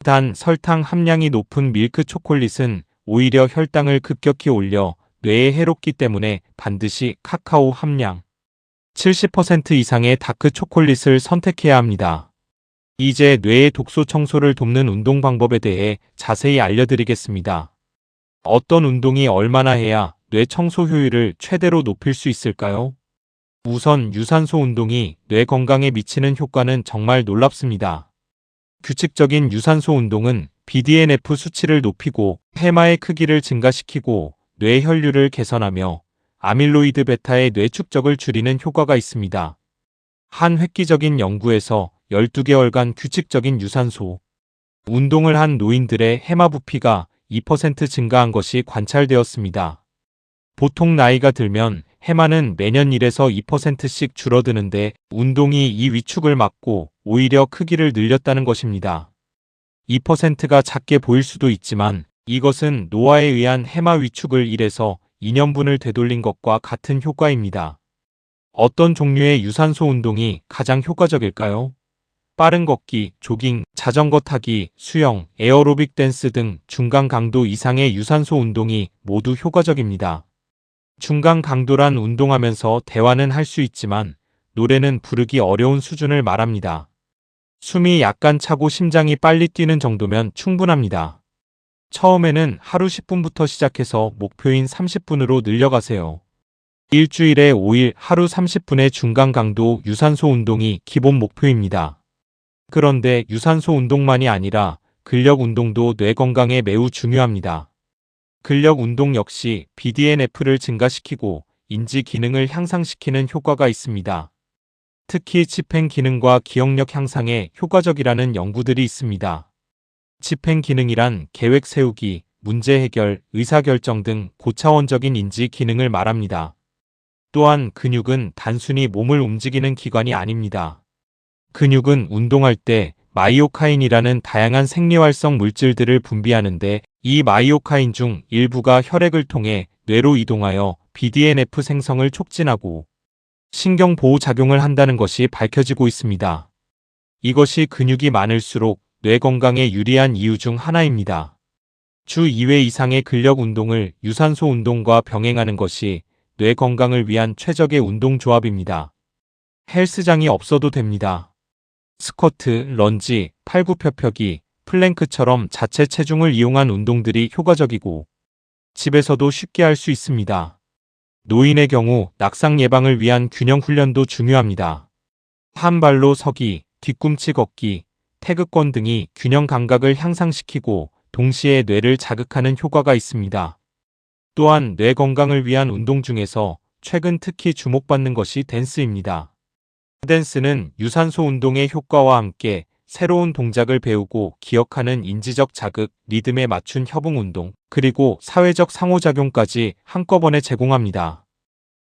단, 설탕 함량이 높은 밀크 초콜릿은 오히려 혈당을 급격히 올려 뇌에 해롭기 때문에 반드시 카카오 함량 70% 이상의 다크 초콜릿을 선택해야 합니다. 이제 뇌의 독소 청소를 돕는 운동 방법에 대해 자세히 알려드리겠습니다. 어떤 운동이 얼마나 해야 뇌 청소 효율을 최대로 높일 수 있을까요? 우선 유산소 운동이 뇌 건강에 미치는 효과는 정말 놀랍습니다. 규칙적인 유산소 운동은 BDNF 수치를 높이고 해마의 크기를 증가시키고 뇌 혈류를 개선하며 아밀로이드 베타의 뇌 축적을 줄이는 효과가 있습니다. 한 획기적인 연구에서 12개월간 규칙적인 유산소 운동을 한 노인들의 해마 부피가 2% 증가한 것이 관찰되었습니다. 보통 나이가 들면 해마는 매년 1에서 2%씩 줄어드는데 운동이 이 위축을 막고 오히려 크기를 늘렸다는 것입니다. 2%가 작게 보일 수도 있지만 이것은 노화에 의한 해마 위축을 1에서 2년분을 되돌린 것과 같은 효과입니다. 어떤 종류의 유산소 운동이 가장 효과적일까요? 빠른 걷기, 조깅, 자전거 타기, 수영, 에어로빅 댄스 등 중간 강도 이상의 유산소 운동이 모두 효과적입니다. 중간 강도란 운동하면서 대화는 할 수 있지만 노래는 부르기 어려운 수준을 말합니다. 숨이 약간 차고 심장이 빨리 뛰는 정도면 충분합니다. 처음에는 하루 10분부터 시작해서 목표인 30분으로 늘려가세요. 일주일에 5일 하루 30분의 중간 강도 유산소 운동이 기본 목표입니다. 그런데 유산소 운동만이 아니라 근력 운동도 뇌 건강에 매우 중요합니다. 근력 운동 역시 BDNF를 증가시키고 인지 기능을 향상시키는 효과가 있습니다. 특히 집행 기능과 기억력 향상에 효과적이라는 연구들이 있습니다. 집행 기능이란 계획 세우기, 문제 해결, 의사결정 등 고차원적인 인지 기능을 말합니다. 또한 근육은 단순히 몸을 움직이는 기관이 아닙니다. 근육은 운동할 때 마이오카인이라는 다양한 생리활성 물질들을 분비하는데 이 마이오카인 중 일부가 혈액을 통해 뇌로 이동하여 BDNF 생성을 촉진하고 신경보호작용을 한다는 것이 밝혀지고 있습니다. 이것이 근육이 많을수록 뇌 건강에 유리한 이유 중 하나입니다. 주 2회 이상의 근력 운동을 유산소 운동과 병행하는 것이 뇌 건강을 위한 최적의 운동 조합입니다. 헬스장이 없어도 됩니다. 스쿼트, 런지, 팔굽혀펴기, 플랭크처럼 자체 체중을 이용한 운동들이 효과적이고 집에서도 쉽게 할 수 있습니다. 노인의 경우 낙상 예방을 위한 균형 훈련도 중요합니다. 한 발로 서기, 뒤꿈치 걷기, 태극권 등이 균형 감각을 향상시키고 동시에 뇌를 자극하는 효과가 있습니다. 또한 뇌 건강을 위한 운동 중에서 최근 특히 주목받는 것이 댄스입니다. 댄스는 유산소 운동의 효과와 함께 새로운 동작을 배우고 기억하는 인지적 자극, 리듬에 맞춘 협응 운동, 그리고 사회적 상호작용까지 한꺼번에 제공합니다.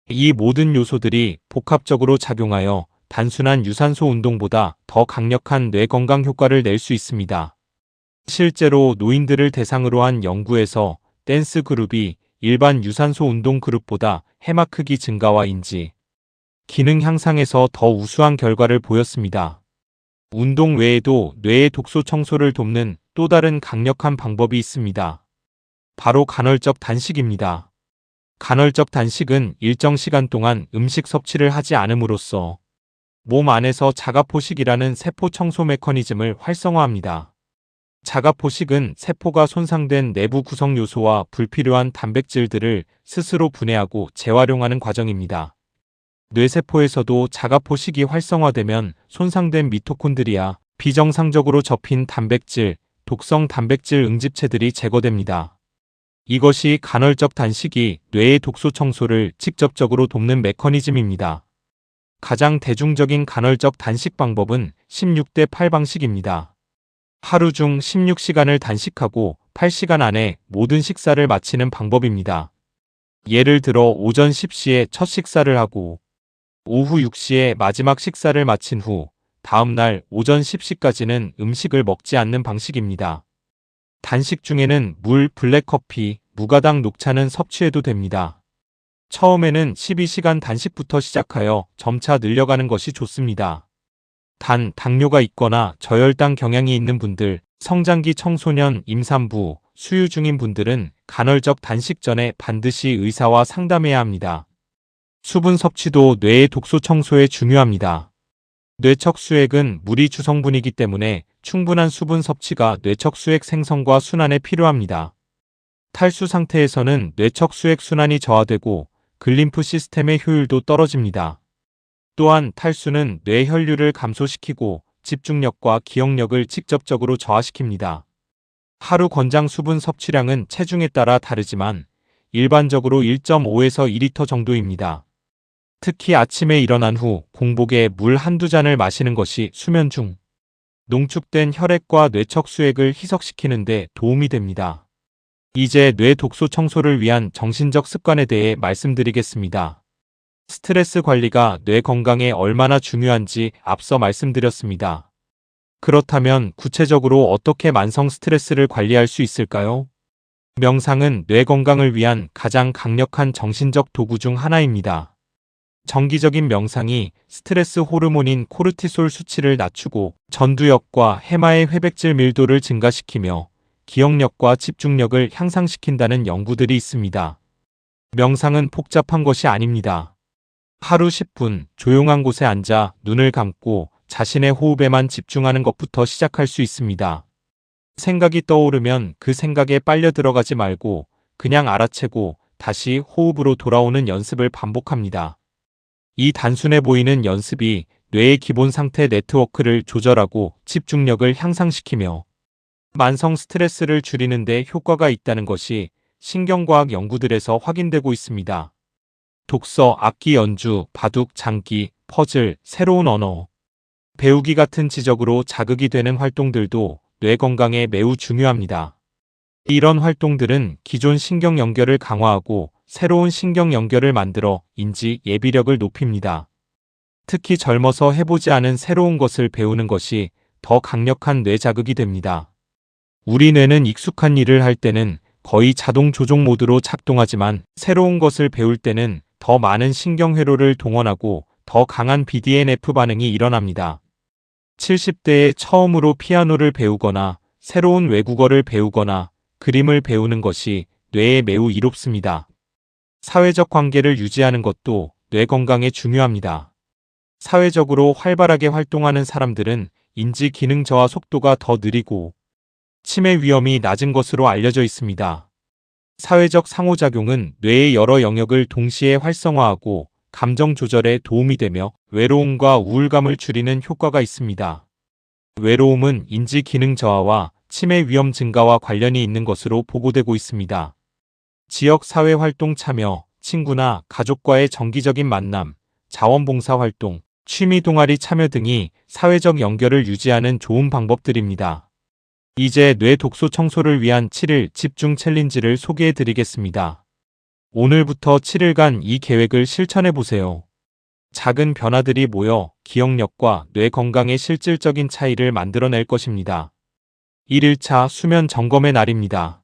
이 모든 요소들이 복합적으로 작용하여 단순한 유산소 운동보다 더 강력한 뇌 건강 효과를 낼 수 있습니다. 실제로 노인들을 대상으로 한 연구에서 댄스 그룹이 일반 유산소 운동 그룹보다 해마 크기 증가와 인지 기능 향상에서 더 우수한 결과를 보였습니다. 운동 외에도 뇌의 독소 청소를 돕는 또 다른 강력한 방법이 있습니다. 바로 간헐적 단식입니다. 간헐적 단식은 일정 시간 동안 음식 섭취를 하지 않음으로써 몸 안에서 자가포식이라는 세포 청소 메커니즘을 활성화합니다. 자가포식은 세포가 손상된 내부 구성 요소와 불필요한 단백질들을 스스로 분해하고 재활용하는 과정입니다. 뇌세포에서도 자가포식이 활성화되면 손상된 미토콘드리아, 비정상적으로 접힌 단백질, 독성 단백질 응집체들이 제거됩니다. 이것이 간헐적 단식이 뇌의 독소 청소를 직접적으로 돕는 메커니즘입니다. 가장 대중적인 간헐적 단식 방법은 16대8 방식입니다. 하루 중 16시간을 단식하고 8시간 안에 모든 식사를 마치는 방법입니다. 예를 들어 오전 10시에 첫 식사를 하고 오후 6시에 마지막 식사를 마친 후 다음 날 오전 10시까지는 음식을 먹지 않는 방식입니다. 단식 중에는 물, 블랙커피, 무가당 녹차는 섭취해도 됩니다. 처음에는 12시간 단식부터 시작하여 점차 늘려가는 것이 좋습니다. 단, 당뇨가 있거나 저혈당 경향이 있는 분들, 성장기 청소년, 임산부, 수유 중인 분들은 간헐적 단식 전에 반드시 의사와 상담해야 합니다. 수분 섭취도 뇌의 독소 청소에 중요합니다. 뇌척 수액은 물이 주성분이기 때문에 충분한 수분 섭취가 뇌척 수액 생성과 순환에 필요합니다. 탈수 상태에서는 뇌척 수액 순환이 저하되고 글림프 시스템의 효율도 떨어집니다. 또한 탈수는 뇌 혈류를 감소시키고 집중력과 기억력을 직접적으로 저하시킵니다. 하루 권장 수분 섭취량은 체중에 따라 다르지만 일반적으로 1.5에서 2리터 정도입니다. 특히 아침에 일어난 후 공복에 물 한두 잔을 마시는 것이 수면 중 농축된 혈액과 뇌척 수액을 희석시키는 데 도움이 됩니다. 이제 뇌 독소 청소를 위한 정신적 습관에 대해 말씀드리겠습니다. 스트레스 관리가 뇌 건강에 얼마나 중요한지 앞서 말씀드렸습니다. 그렇다면 구체적으로 어떻게 만성 스트레스를 관리할 수 있을까요? 명상은 뇌 건강을 위한 가장 강력한 정신적 도구 중 하나입니다. 정기적인 명상이 스트레스 호르몬인 코르티솔 수치를 낮추고 전두엽과 해마의 회백질 밀도를 증가시키며 기억력과 집중력을 향상시킨다는 연구들이 있습니다. 명상은 복잡한 것이 아닙니다. 하루 10분 조용한 곳에 앉아 눈을 감고 자신의 호흡에만 집중하는 것부터 시작할 수 있습니다. 생각이 떠오르면 그 생각에 빨려 들어가지 말고 그냥 알아채고 다시 호흡으로 돌아오는 연습을 반복합니다. 이 단순해 보이는 연습이 뇌의 기본 상태 네트워크를 조절하고 집중력을 향상시키며 만성 스트레스를 줄이는 데 효과가 있다는 것이 신경과학 연구들에서 확인되고 있습니다. 독서, 악기 연주, 바둑, 장기, 퍼즐, 새로운 언어, 배우기 같은 지적으로 자극이 되는 활동들도 뇌 건강에 매우 중요합니다. 이런 활동들은 기존 신경 연결을 강화하고 새로운 신경 연결을 만들어 인지 예비력을 높입니다. 특히 젊어서 해보지 않은 새로운 것을 배우는 것이 더 강력한 뇌 자극이 됩니다. 우리 뇌는 익숙한 일을 할 때는 거의 자동 조종 모드로 작동하지만 새로운 것을 배울 때는 더 많은 신경회로를 동원하고 더 강한 BDNF 반응이 일어납니다. 70대에 처음으로 피아노를 배우거나 새로운 외국어를 배우거나 그림을 배우는 것이 뇌에 매우 이롭습니다. 사회적 관계를 유지하는 것도 뇌 건강에 중요합니다. 사회적으로 활발하게 활동하는 사람들은 인지 기능 저하 속도가 더 느리고 치매 위험이 낮은 것으로 알려져 있습니다. 사회적 상호작용은 뇌의 여러 영역을 동시에 활성화하고 감정 조절에 도움이 되며 외로움과 우울감을 줄이는 효과가 있습니다. 외로움은 인지 기능 저하와 치매 위험 증가와 관련이 있는 것으로 보고되고 있습니다. 지역 사회 활동 참여, 친구나 가족과의 정기적인 만남, 자원봉사 활동, 취미 동아리 참여 등이 사회적 연결을 유지하는 좋은 방법들입니다. 이제 뇌 독소 청소를 위한 7일 집중 챌린지를 소개해 드리겠습니다. 오늘부터 7일간 이 계획을 실천해 보세요. 작은 변화들이 모여 기억력과 뇌 건강의 실질적인 차이를 만들어낼 것입니다. 1일차 수면 점검의 날입니다.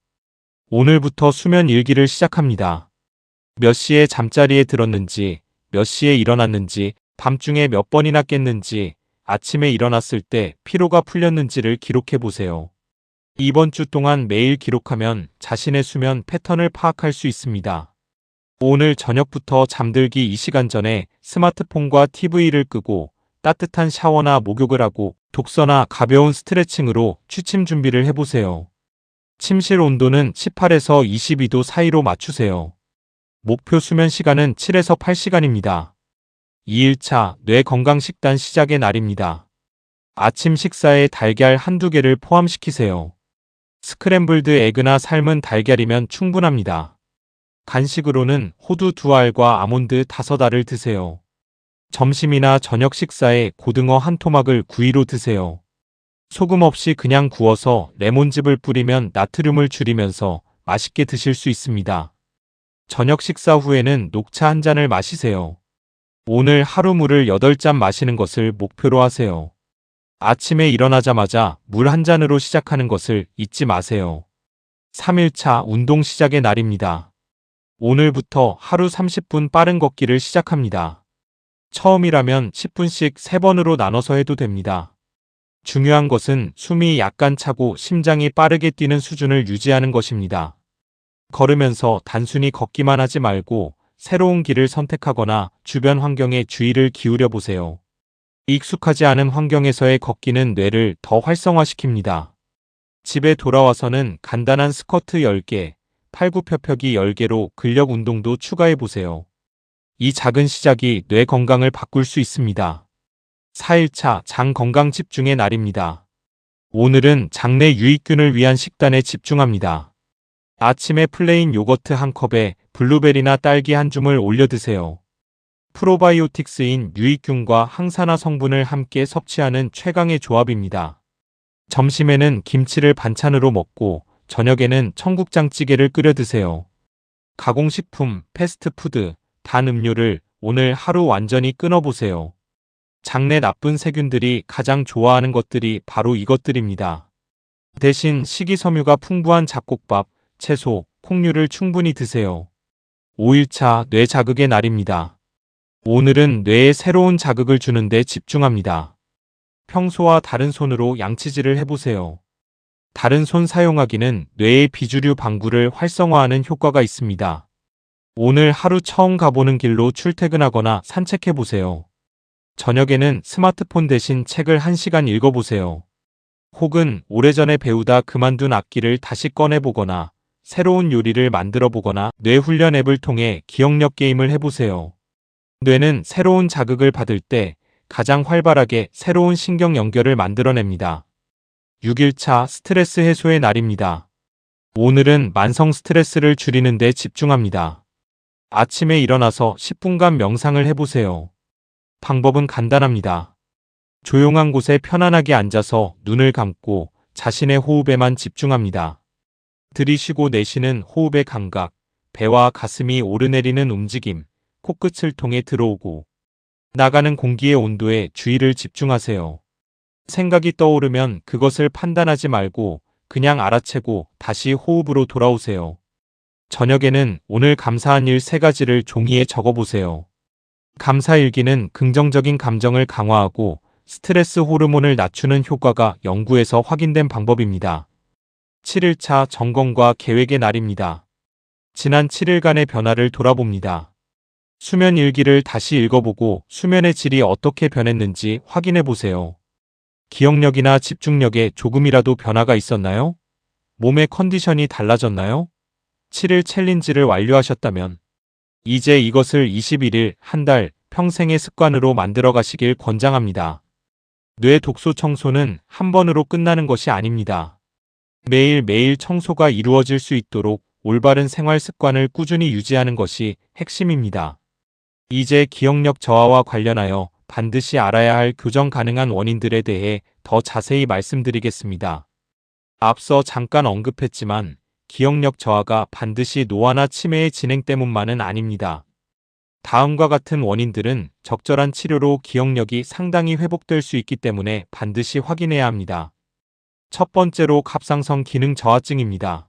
오늘부터 수면 일기를 시작합니다. 몇 시에 잠자리에 들었는지, 몇 시에 일어났는지, 밤중에 몇 번이나 깼는지, 아침에 일어났을 때 피로가 풀렸는지를 기록해 보세요. 이번 주 동안 매일 기록하면 자신의 수면 패턴을 파악할 수 있습니다. 오늘 저녁부터 잠들기 2시간 전에 스마트폰과 TV를 끄고 따뜻한 샤워나 목욕을 하고 독서나 가벼운 스트레칭으로 취침 준비를 해보세요. 침실 온도는 18에서 22도 사이로 맞추세요. 목표 수면 시간은 7에서 8시간입니다. 2일차 뇌 건강 식단 시작의 날입니다. 아침 식사에 달걀 한두 개를 포함시키세요. 스크램블드 에그나 삶은 달걀이면 충분합니다. 간식으로는 호두 2알과 아몬드 5알을 드세요. 점심이나 저녁 식사에 고등어 한 토막을 구이로 드세요. 소금 없이 그냥 구워서 레몬즙을 뿌리면 나트륨을 줄이면서 맛있게 드실 수 있습니다. 저녁 식사 후에는 녹차 한 잔을 마시세요. 오늘 하루 물을 8잔 마시는 것을 목표로 하세요. 아침에 일어나자마자 물 한 잔으로 시작하는 것을 잊지 마세요. 3일차 운동 시작의 날입니다. 오늘부터 하루 30분 빠른 걷기를 시작합니다. 처음이라면 10분씩 3번으로 나눠서 해도 됩니다. 중요한 것은 숨이 약간 차고 심장이 빠르게 뛰는 수준을 유지하는 것입니다. 걸으면서 단순히 걷기만 하지 말고 새로운 길을 선택하거나 주변 환경에 주의를 기울여 보세요. 익숙하지 않은 환경에서의 걷기는 뇌를 더 활성화시킵니다. 집에 돌아와서는 간단한 스쿼트 10개, 팔굽혀펴기 10개로 근력 운동도 추가해 보세요. 이 작은 시작이 뇌 건강을 바꿀 수 있습니다. 4일차 장 건강 집중의 날입니다. 오늘은 장내 유익균을 위한 식단에 집중합니다. 아침에 플레인 요거트 한 컵에 블루베리나 딸기 한 줌을 올려 드세요. 프로바이오틱스인 유익균과 항산화 성분을 함께 섭취하는 최강의 조합입니다. 점심에는 김치를 반찬으로 먹고 저녁에는 청국장찌개를 끓여 드세요. 가공식품, 패스트푸드, 단 음료를 오늘 하루 완전히 끊어보세요. 장내 나쁜 세균들이 가장 좋아하는 것들이 바로 이것들입니다. 대신 식이섬유가 풍부한 잡곡밥, 채소, 콩류를 충분히 드세요. 5일차 뇌 자극의 날입니다. 오늘은 뇌에 새로운 자극을 주는데 집중합니다. 평소와 다른 손으로 양치질을 해보세요. 다른 손 사용하기는 뇌의 비주류 방구를 활성화하는 효과가 있습니다. 오늘 하루 처음 가보는 길로 출퇴근하거나 산책해보세요. 저녁에는 스마트폰 대신 책을 1시간 읽어보세요. 혹은 오래전에 배우다 그만둔 악기를 다시 꺼내보거나 새로운 요리를 만들어보거나 뇌 훈련 앱을 통해 기억력 게임을 해보세요. 뇌는 새로운 자극을 받을 때 가장 활발하게 새로운 신경 연결을 만들어냅니다. 6일차 스트레스 해소의 날입니다. 오늘은 만성 스트레스를 줄이는 데 집중합니다. 아침에 일어나서 10분간 명상을 해보세요. 방법은 간단합니다. 조용한 곳에 편안하게 앉아서 눈을 감고 자신의 호흡에만 집중합니다. 들이쉬고 내쉬는 호흡의 감각, 배와 가슴이 오르내리는 움직임, 코끝을 통해 들어오고 나가는 공기의 온도에 주의를 집중하세요. 생각이 떠오르면 그것을 판단하지 말고 그냥 알아채고 다시 호흡으로 돌아오세요. 저녁에는 오늘 감사한 일 3가지를 종이에 적어보세요. 감사일기는 긍정적인 감정을 강화하고 스트레스 호르몬을 낮추는 효과가 연구에서 확인된 방법입니다. 7일차 점검과 계획의 날입니다. 지난 7일간의 변화를 돌아봅니다. 수면 일기를 다시 읽어보고 수면의 질이 어떻게 변했는지 확인해 보세요. 기억력이나 집중력에 조금이라도 변화가 있었나요? 몸의 컨디션이 달라졌나요? 7일 챌린지를 완료하셨다면 이제 이것을 21일, 한 달, 평생의 습관으로 만들어 가시길 권장합니다. 뇌 독소 청소는 한 번으로 끝나는 것이 아닙니다. 매일매일 청소가 이루어질 수 있도록 올바른 생활 습관을 꾸준히 유지하는 것이 핵심입니다. 이제 기억력 저하와 관련하여 반드시 알아야 할 교정 가능한 원인들에 대해 더 자세히 말씀드리겠습니다. 앞서 잠깐 언급했지만 기억력 저하가 반드시 노화나 치매의 진행 때문만은 아닙니다. 다음과 같은 원인들은 적절한 치료로 기억력이 상당히 회복될 수 있기 때문에 반드시 확인해야 합니다. 첫 번째로 갑상선 기능 저하증입니다.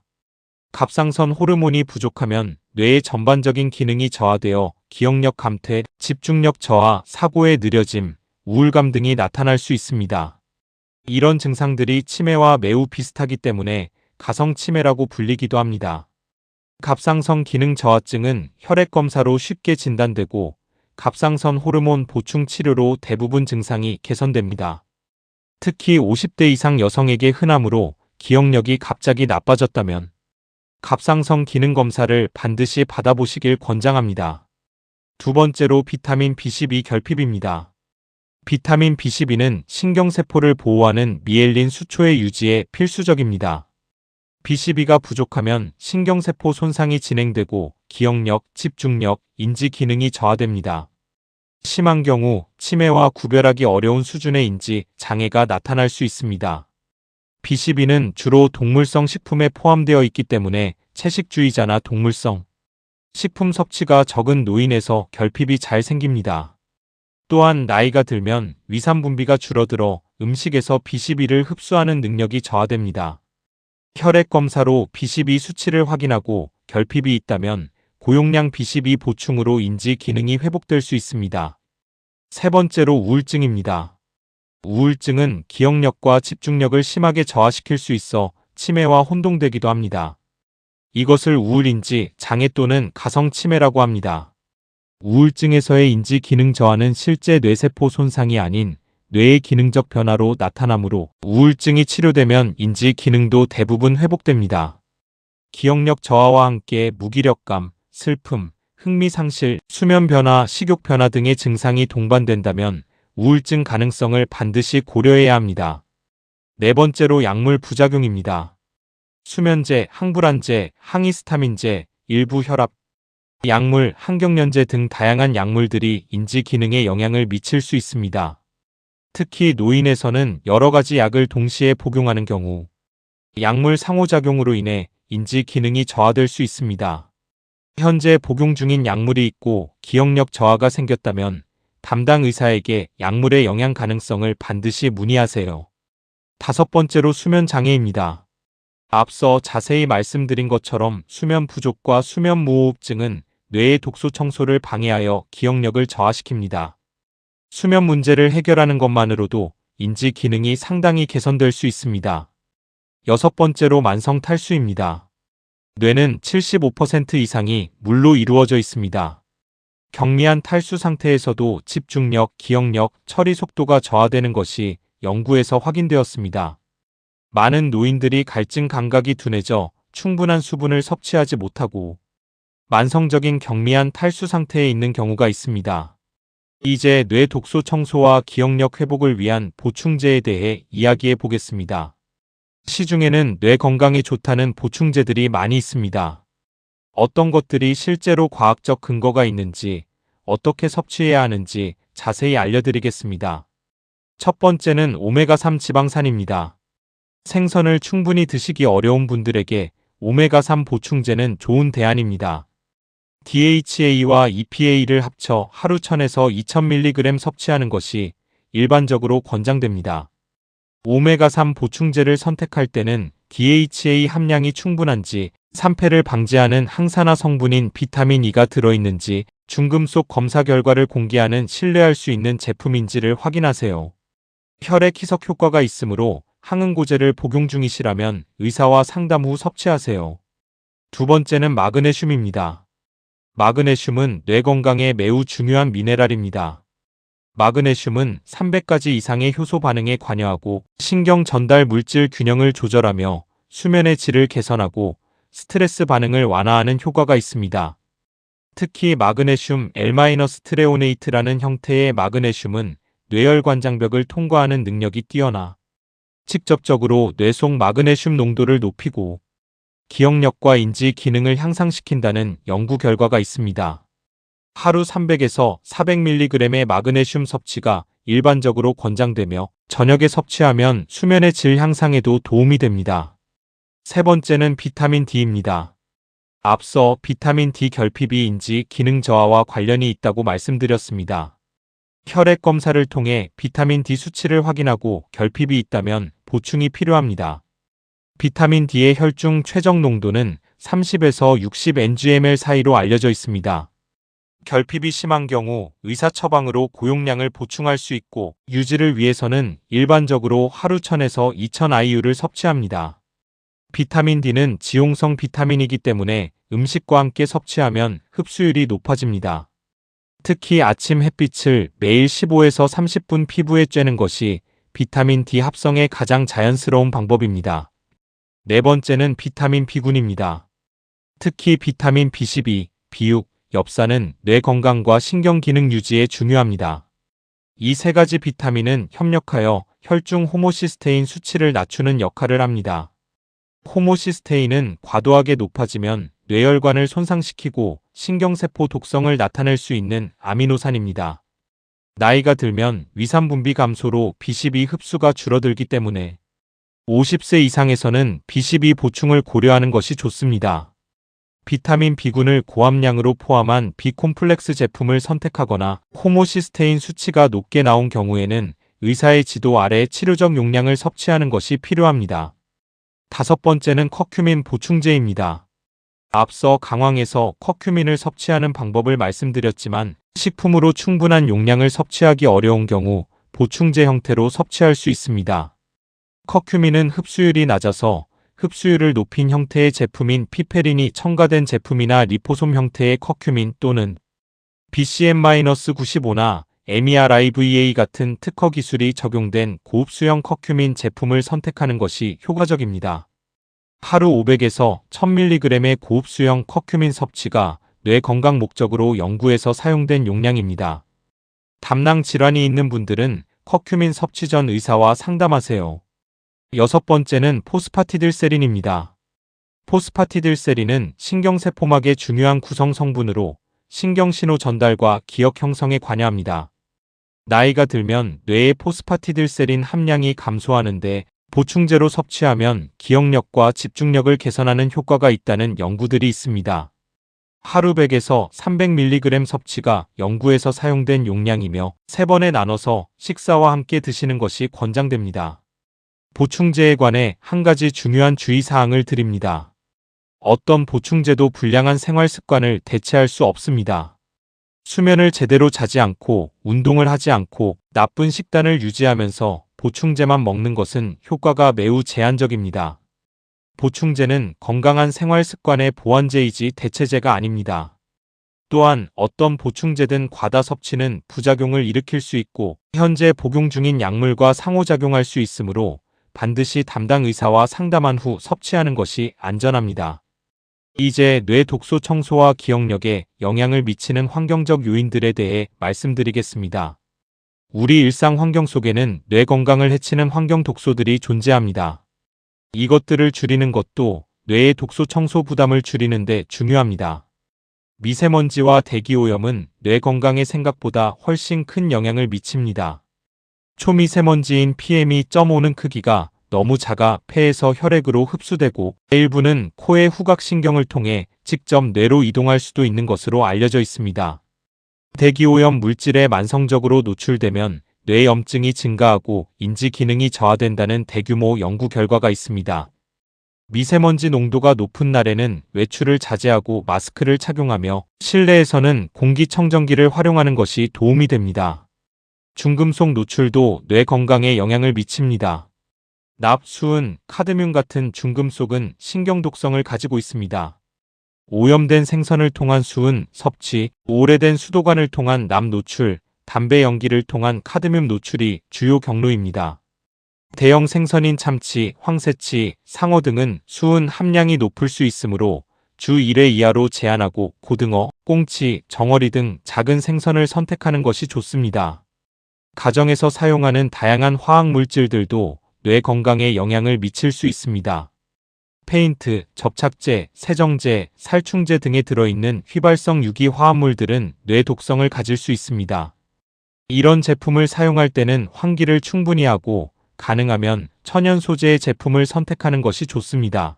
갑상선 호르몬이 부족하면 뇌의 전반적인 기능이 저하되어 기억력 감퇴, 집중력 저하, 사고의 느려짐, 우울감 등이 나타날 수 있습니다. 이런 증상들이 치매와 매우 비슷하기 때문에 가성치매라고 불리기도 합니다. 갑상선 기능 저하증은 혈액 검사로 쉽게 진단되고 갑상선 호르몬 보충 치료로 대부분 증상이 개선됩니다. 특히 50대 이상 여성에게 흔하므로 기억력이 갑자기 나빠졌다면 갑상선 기능 검사를 반드시 받아보시길 권장합니다. 두 번째로 비타민 B12 결핍입니다. 비타민 B12는 신경세포를 보호하는 미엘린 수초의 유지에 필수적입니다. B12가 부족하면 신경세포 손상이 진행되고 기억력, 집중력, 인지 기능이 저하됩니다. 심한 경우 치매와 구별하기 어려운 수준의 인지 장애가 나타날 수 있습니다. B12는 주로 동물성 식품에 포함되어 있기 때문에 채식주의자나 동물성 식품 섭취가 적은 노인에서 결핍이 잘 생깁니다. 또한 나이가 들면 위산 분비가 줄어들어 음식에서 B12를 흡수하는 능력이 저하됩니다. 혈액 검사로 B12 수치를 확인하고 결핍이 있다면 고용량 B12 보충으로 인지 기능이 회복될 수 있습니다. 세 번째로 우울증입니다. 우울증은 기억력과 집중력을 심하게 저하시킬 수 있어 치매와 혼동되기도 합니다. 이것을 우울인지 장애 또는 가성치매라고 합니다. 우울증에서의 인지 기능 저하는 실제 뇌세포 손상이 아닌 뇌의 기능적 변화로 나타나므로 우울증이 치료되면 인지 기능도 대부분 회복됩니다. 기억력 저하와 함께 무기력감, 슬픔, 흥미 상실, 수면 변화, 식욕 변화 등의 증상이 동반된다면 우울증 가능성을 반드시 고려해야 합니다. 네 번째로 약물 부작용입니다. 수면제, 항불안제, 항히스타민제, 일부 혈압, 약물, 항경련제 등 다양한 약물들이 인지 기능에 영향을 미칠 수 있습니다. 특히 노인에서는 여러 가지 약을 동시에 복용하는 경우 약물 상호작용으로 인해 인지 기능이 저하될 수 있습니다. 현재 복용 중인 약물이 있고 기억력 저하가 생겼다면 담당 의사에게 약물의 영향 가능성을 반드시 문의하세요. 다섯 번째로 수면 장애입니다. 앞서 자세히 말씀드린 것처럼 수면 부족과 수면 무호흡증은 뇌의 독소 청소를 방해하여 기억력을 저하시킵니다. 수면 문제를 해결하는 것만으로도 인지 기능이 상당히 개선될 수 있습니다. 여섯 번째로 만성 탈수입니다. 뇌는 75% 이상이 물로 이루어져 있습니다. 경미한 탈수 상태에서도 집중력, 기억력, 처리 속도가 저하되는 것이 연구에서 확인되었습니다. 많은 노인들이 갈증 감각이 둔해져 충분한 수분을 섭취하지 못하고 만성적인 경미한 탈수 상태에 있는 경우가 있습니다. 이제 뇌 독소 청소와 기억력 회복을 위한 보충제에 대해 이야기해 보겠습니다. 시중에는 뇌 건강에 좋다는 보충제들이 많이 있습니다. 어떤 것들이 실제로 과학적 근거가 있는지, 어떻게 섭취해야 하는지 자세히 알려드리겠습니다. 첫 번째는 오메가3 지방산입니다. 생선을 충분히 드시기 어려운 분들에게 오메가3 보충제는 좋은 대안입니다. DHA와 EPA를 합쳐 하루 1000에서 2000mg 섭취하는 것이 일반적으로 권장됩니다. 오메가3 보충제를 선택할 때는 DHA 함량이 충분한지, 산패를 방지하는 항산화 성분인 비타민 E가 들어있는지, 중금속 검사 결과를 공개하는 신뢰할 수 있는 제품인지를 확인하세요. 혈액 희석 효과가 있으므로 항응고제를 복용 중이시라면 의사와 상담 후 섭취하세요. 두 번째는 마그네슘입니다. 마그네슘은 뇌 건강에 매우 중요한 미네랄입니다. 마그네슘은 300가지 이상의 효소 반응에 관여하고 신경 전달 물질 균형을 조절하며 수면의 질을 개선하고 스트레스 반응을 완화하는 효과가 있습니다. 특히 마그네슘 L-트레오네이트라는 형태의 마그네슘은 뇌혈관 장벽을 통과하는 능력이 뛰어나 직접적으로 뇌 속 마그네슘 농도를 높이고 기억력과 인지 기능을 향상시킨다는 연구 결과가 있습니다. 하루 300에서 400mg의 마그네슘 섭취가 일반적으로 권장되며 저녁에 섭취하면 수면의 질 향상에도 도움이 됩니다. 세 번째는 비타민 D입니다. 앞서 비타민 D 결핍이 인지 기능 저하와 관련이 있다고 말씀드렸습니다. 혈액 검사를 통해 비타민 D 수치를 확인하고 결핍이 있다면 보충이 필요합니다. 비타민 D의 혈중 최적 농도는 30에서 60 ng/ml 사이로 알려져 있습니다. 결핍이 심한 경우 의사 처방으로 고용량을 보충할 수 있고 유지를 위해서는 일반적으로 하루 1000에서 2000 IU를 섭취합니다. 비타민 D는 지용성 비타민이기 때문에 음식과 함께 섭취하면 흡수율이 높아집니다. 특히 아침 햇빛을 매일 15에서 30분 피부에 쬐는 것이 비타민 D 합성의 가장 자연스러운 방법입니다. 네 번째는 비타민 B군입니다. 특히 비타민 B12, B6, 엽산은 뇌 건강과 신경 기능 유지에 중요합니다. 이 세 가지 비타민은 협력하여 혈중 호모시스테인 수치를 낮추는 역할을 합니다. 호모시스테인은 과도하게 높아지면 뇌혈관을 손상시키고 신경세포 독성을 나타낼 수 있는 아미노산입니다. 나이가 들면 위산 분비 감소로 B12 흡수가 줄어들기 때문에 50세 이상에서는 B12 보충을 고려하는 것이 좋습니다. 비타민 B군을 고함량으로 포함한 B콤플렉스 제품을 선택하거나 호모시스테인 수치가 높게 나온 경우에는 의사의 지도 아래 치료적 용량을 섭취하는 것이 필요합니다. 다섯 번째는 커큐민 보충제입니다. 앞서 강황에서 커큐민을 섭취하는 방법을 말씀드렸지만 식품으로 충분한 용량을 섭취하기 어려운 경우 보충제 형태로 섭취할 수 있습니다. 커큐민은 흡수율이 낮아서 흡수율을 높인 형태의 제품인 피페린이 첨가된 제품이나 리포솜 형태의 커큐민 또는 BCM-95나 MERIVA 같은 특허 기술이 적용된 고흡수형 커큐민 제품을 선택하는 것이 효과적입니다. 하루 500에서 1000mg의 고흡수형 커큐민 섭취가 뇌 건강 목적으로 연구에서 사용된 용량입니다. 담낭 질환이 있는 분들은 커큐민 섭취 전 의사와 상담하세요. 여섯 번째는 포스파티딜세린입니다. 포스파티딜세린은 신경세포막의 중요한 구성 성분으로 신경신호 전달과 기억 형성에 관여합니다. 나이가 들면 뇌의 포스파티딜세린 함량이 감소하는데 보충제로 섭취하면 기억력과 집중력을 개선하는 효과가 있다는 연구들이 있습니다. 하루 100에서 300mg 섭취가 연구에서 사용된 용량이며 3번에 나눠서 식사와 함께 드시는 것이 권장됩니다. 보충제에 관해 한 가지 중요한 주의사항을 드립니다. 어떤 보충제도 불량한 생활 습관을 대체할 수 없습니다. 수면을 제대로 자지 않고 운동을 하지 않고 나쁜 식단을 유지하면서 보충제만 먹는 것은 효과가 매우 제한적입니다. 보충제는 건강한 생활 습관의 보완제이지 대체제가 아닙니다. 또한 어떤 보충제든 과다 섭취는 부작용을 일으킬 수 있고 현재 복용 중인 약물과 상호작용할 수 있으므로 반드시 담당 의사와 상담한 후 섭취하는 것이 안전합니다. 이제 뇌 독소 청소와 기억력에 영향을 미치는 환경적 요인들에 대해 말씀드리겠습니다. 우리 일상 환경 속에는 뇌 건강을 해치는 환경 독소들이 존재합니다. 이것들을 줄이는 것도 뇌의 독소 청소 부담을 줄이는 데 중요합니다. 미세먼지와 대기오염은 뇌 건강에 생각보다 훨씬 큰 영향을 미칩니다. 초미세먼지인 PM2.5는 크기가 너무 작아 폐에서 혈액으로 흡수되고 일부는 코의 후각신경을 통해 직접 뇌로 이동할 수도 있는 것으로 알려져 있습니다. 대기오염 물질에 만성적으로 노출되면 뇌염증이 증가하고 인지 기능이 저하된다는 대규모 연구 결과가 있습니다. 미세먼지 농도가 높은 날에는 외출을 자제하고 마스크를 착용하며 실내에서는 공기청정기를 활용하는 것이 도움이 됩니다. 중금속 노출도 뇌 건강에 영향을 미칩니다. 납, 수은, 카드뮴 같은 중금속은 신경 독성을 가지고 있습니다. 오염된 생선을 통한 수은 섭취, 오래된 수도관을 통한 납 노출, 담배 연기를 통한 카드뮴 노출이 주요 경로입니다. 대형 생선인 참치, 황새치, 상어 등은 수은 함량이 높을 수 있으므로 주 1회 이하로 제한하고 고등어, 꽁치, 정어리 등 작은 생선을 선택하는 것이 좋습니다. 가정에서 사용하는 다양한 화학 물질들도 뇌 건강에 영향을 미칠 수 있습니다. 페인트, 접착제, 세정제, 살충제 등에 들어있는 휘발성 유기 화합물들은 뇌 독성을 가질 수 있습니다. 이런 제품을 사용할 때는 환기를 충분히 하고 가능하면 천연 소재의 제품을 선택하는 것이 좋습니다.